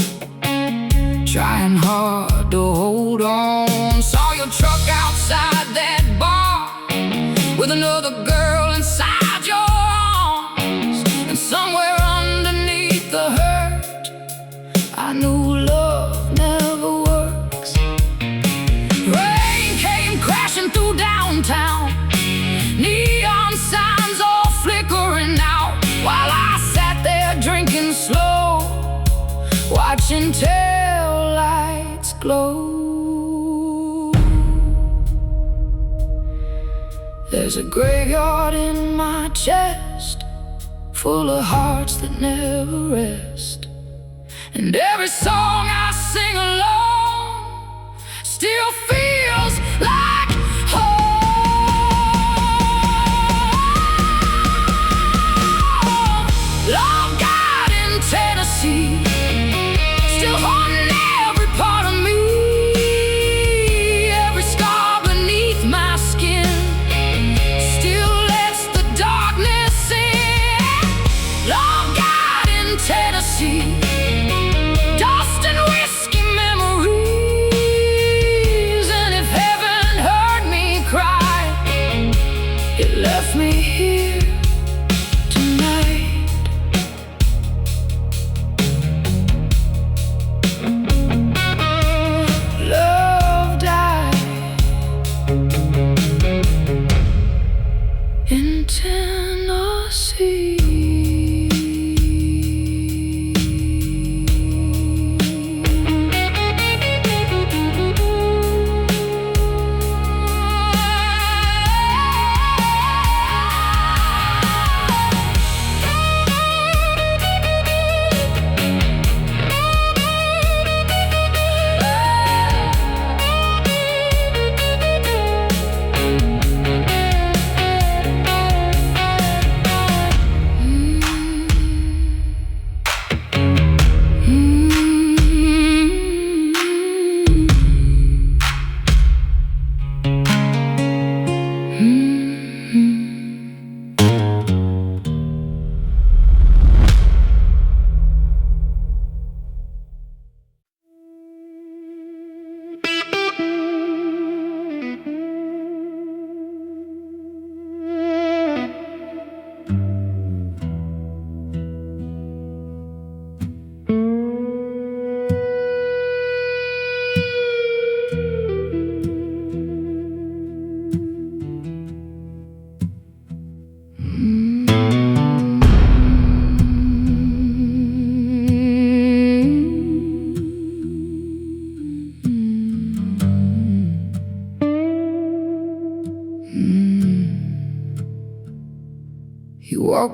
trying hard to hold on. Saw your truck outside that bar with another girl inside your arms, and somewhere underneath the hurt I knew love never works. Rain came crashing through downtown, neon signs all flickering out, while I sat there drinking slow, watching tail lights glow. There's a graveyard in my chest, full of hearts that never rest, and every song I sing alone still feels like home. Love died in Tennessee, still haunting every part of me, every scar beneath my skin still lets the darkness in. Love died in Tennessee, dust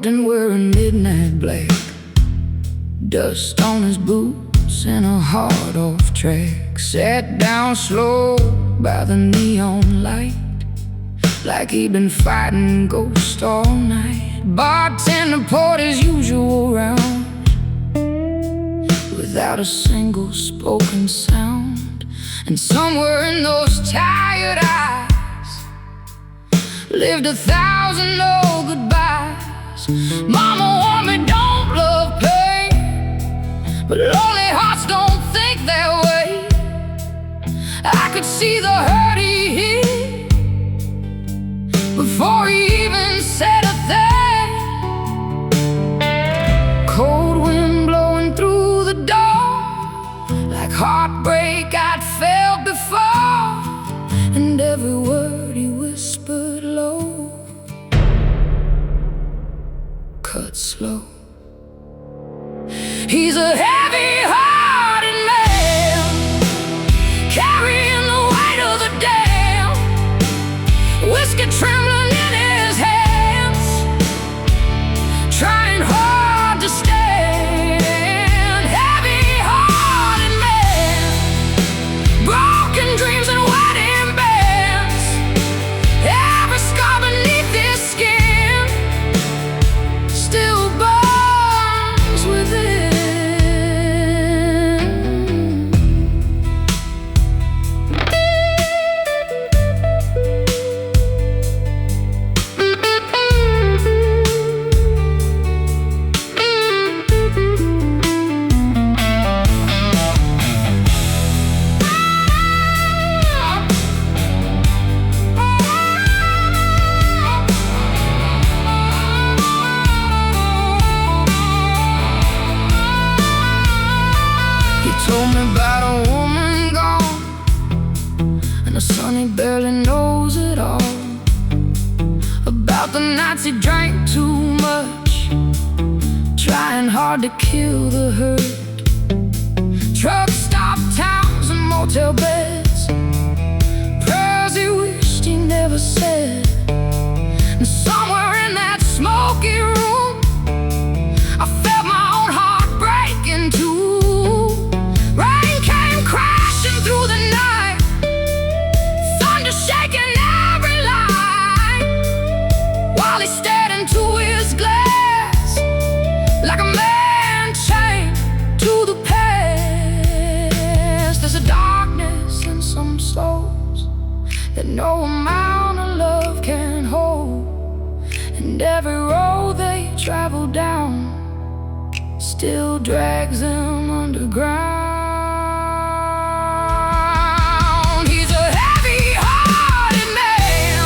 walked in wearing midnight black, dust on his boots and a hard-off track. Sat down slow by the neon light, like he'd been fighting ghosts all night. Bartender poured his usual round, without a single spoken sound. And somewhere in those tired eyes lived 1,000 old goodbyes. Mama warned me, don't love pain, but lonely hearts don't think that way. I could see the hurt he hid before he even said a thing. Cold wind blowing through the door, like heartbreak I'd felt before. And every word he whispered low, cut slow. He's a heavy-hearted man, carrying the weight of the damned, whiskey trembling in his hands, trying hard to stand. Heavy-hearted man, broken dreams and wedding bands, every scar beneath his skin still burns within. Told me about a woman gone, and a son he barely knows it all. About the nights he drank too much, trying hard to kill the hurt. Truck stop towns and motel beds, prayers he wished he never said. And somewhere in that smoky room, I felt my own heart breaking too. Rain came crashing through the night, thunder shaking every line, while he stared into his glass like a man chained to the past. There's a darkness in some souls that no amount of love can hold, and every road they travel down still drags them underground. He's a heavy-hearted man,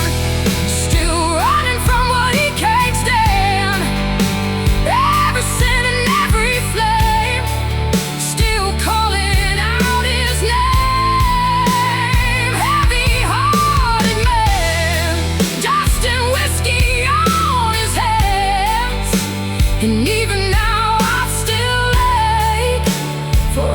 still running from what he can't stand. Every sin and every flame still calling out his name. Heavy-hearted man, dust and whiskey on his hands, and even now I still ache for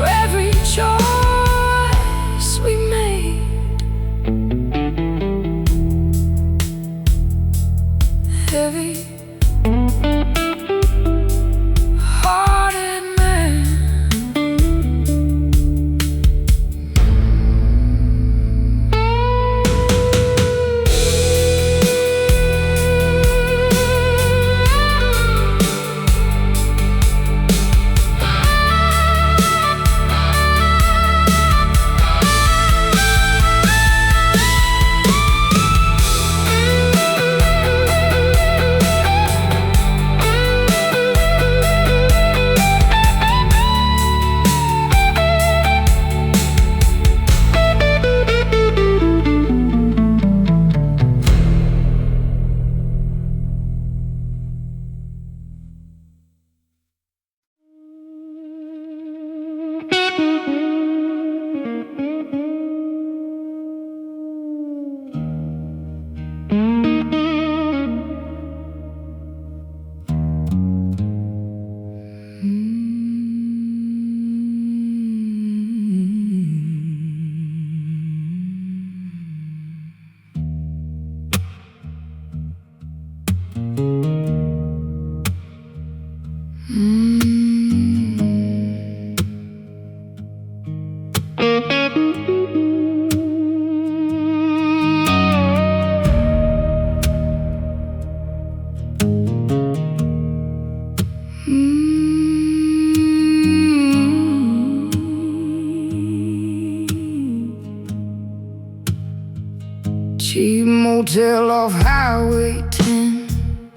tail off Highway 10.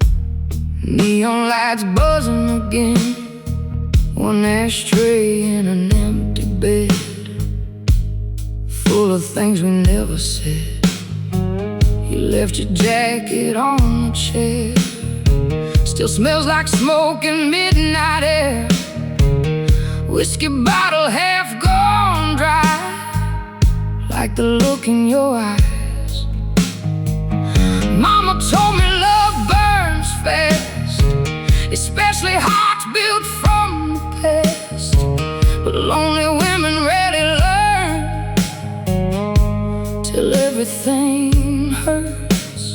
Neon lights buzzing again. One ashtray in an empty bed, full of things we never said. You left your jacket on the chair. Still smells like smoke and midnight air. Whiskey bottle half gone dry, like the look in your eyes. Mama told me love burns fast, especially hearts built from the past. But lonely women rarely learn till everything hurts.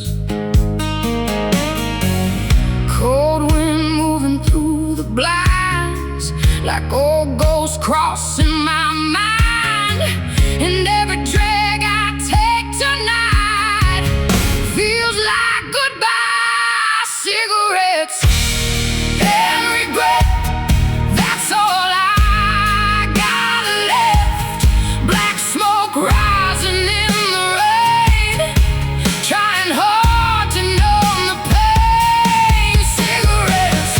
Cold wind moving through the blinds, like old ghosts crossing my mind. And every drag I take tonight feels like goodbye cigarettes and regret. That's all I got left. Black smoke rising in the rain, trying hard to numb the pain. Cigarettes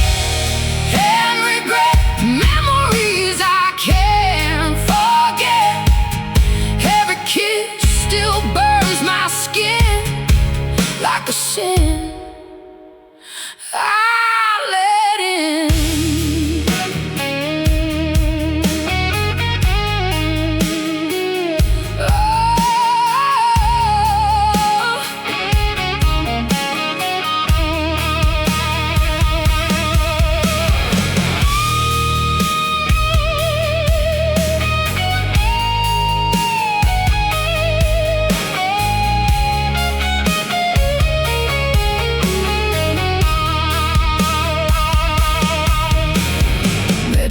and regret, memories I can't forget. Every kiss still burns my skin like a sin I let in.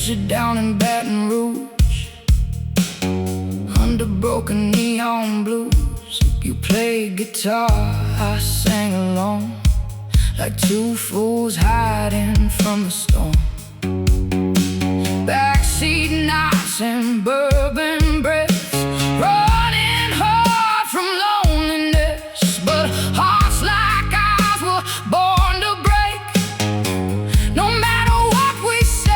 You down in Baton Rouge, under broken neon blues. You played guitar, I sang along, like two fools hiding from the storm. Backseat nights and bourbon breaths, running hard from loneliness. But hearts like ours were born to break, no matter what we say.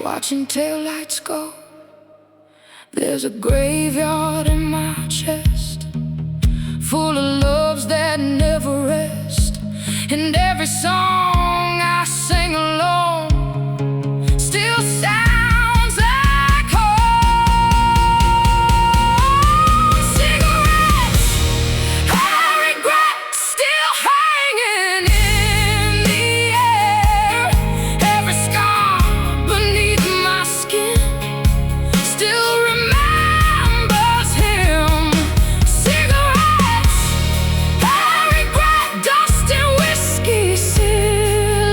Watching taillights go. There's a graveyard in my chest, full of loves that never rest. And every song I sing alone still sounds like home. Cigarettes, I regret, still hanging in the air. Every scar beneath my skin still remembers him. Cigarettes, I regret, dust and whiskey silhouettes.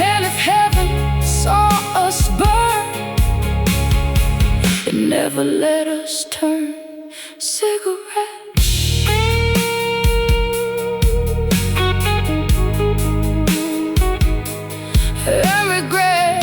And if heaven saw us burn, it never let us turn. Cigarettes. And regret.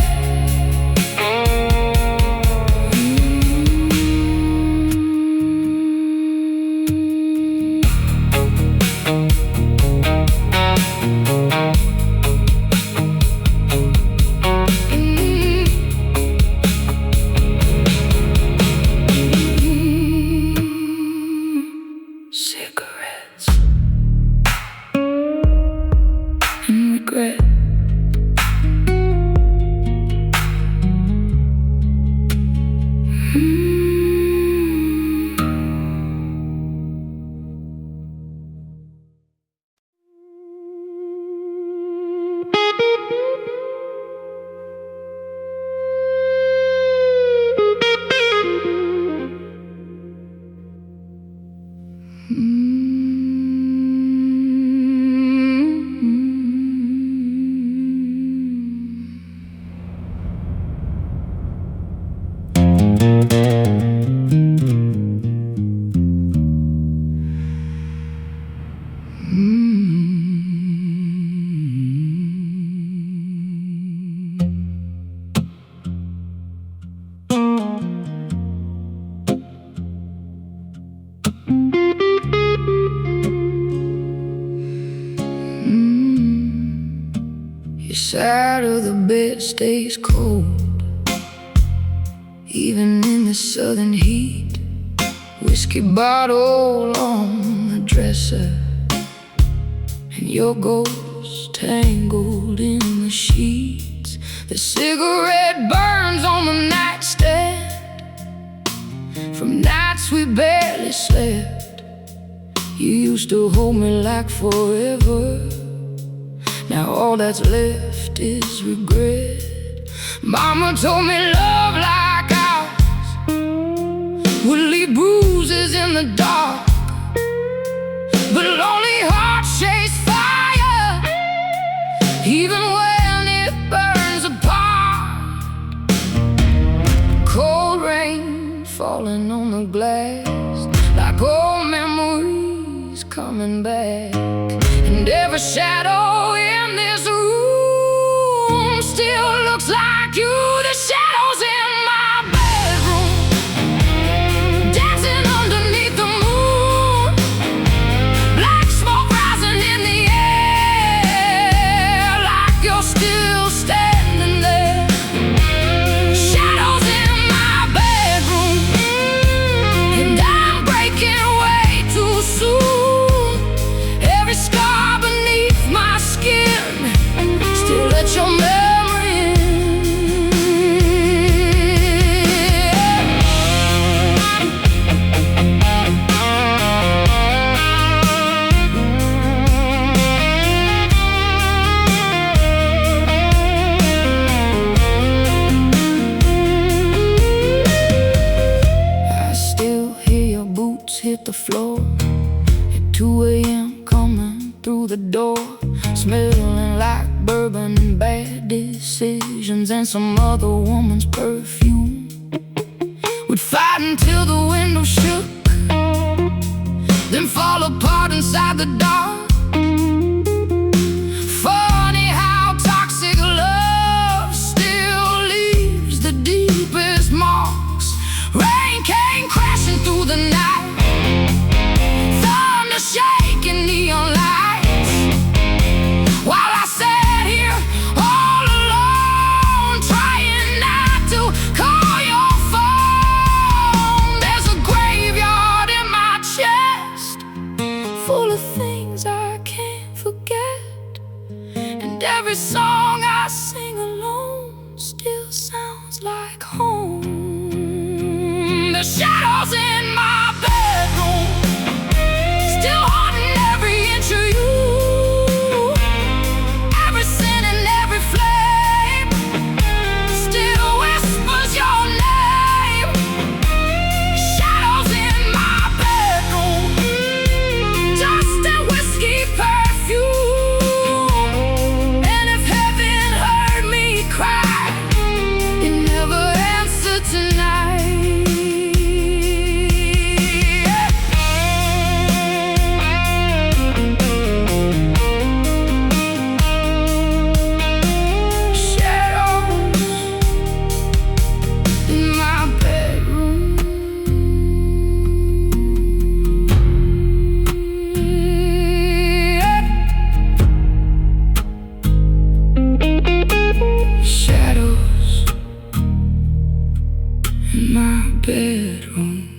side of the bed stays cold, even in the southern heat. Whiskey bottle on the dresser, and your ghost tangled in the sheets. The cigarette burns on the nightstand from nights we barely slept. You used to hold me like forever. Now all that's left is regret. Mama told me love like ours would leave bruises in the dark, but lonely hearts chase fire even when it burns apart. Cold rain falling on the glass, like old memories coming back. And every shadow in this room still looks like you. The shadows in my bedroom, dancing underneath the moon, black smoke rising in the air, like you're still standing there. Shadows in my bedroom, and I'm breaking way too soon. Every scar beneath my skin still let your memory in. I still hear your boots hit the floor at 2 a.m. coming through the door, smelling like bourbon and bad decisions and some other woman's perfume. We'd fight until the window shook, then fall apart inside the dark. Funny how toxic love still leaves the deepest marks. Rain came crashing through the night, thunder shaking neon lights, while I sat here all alone, trying not to call your phone. There's a graveyard in my chest, full of things I can't forget, and every song I sing alone still sounds like home. The shadows in my bedroom still haunting every inch of you. Every sin and every flame still whispers your name. Shadows in my bedroom, dust and whiskey perfume. And if heaven heard me cry, it never answered tonight. Shadows in my bedroom. Shadows in my bedroom.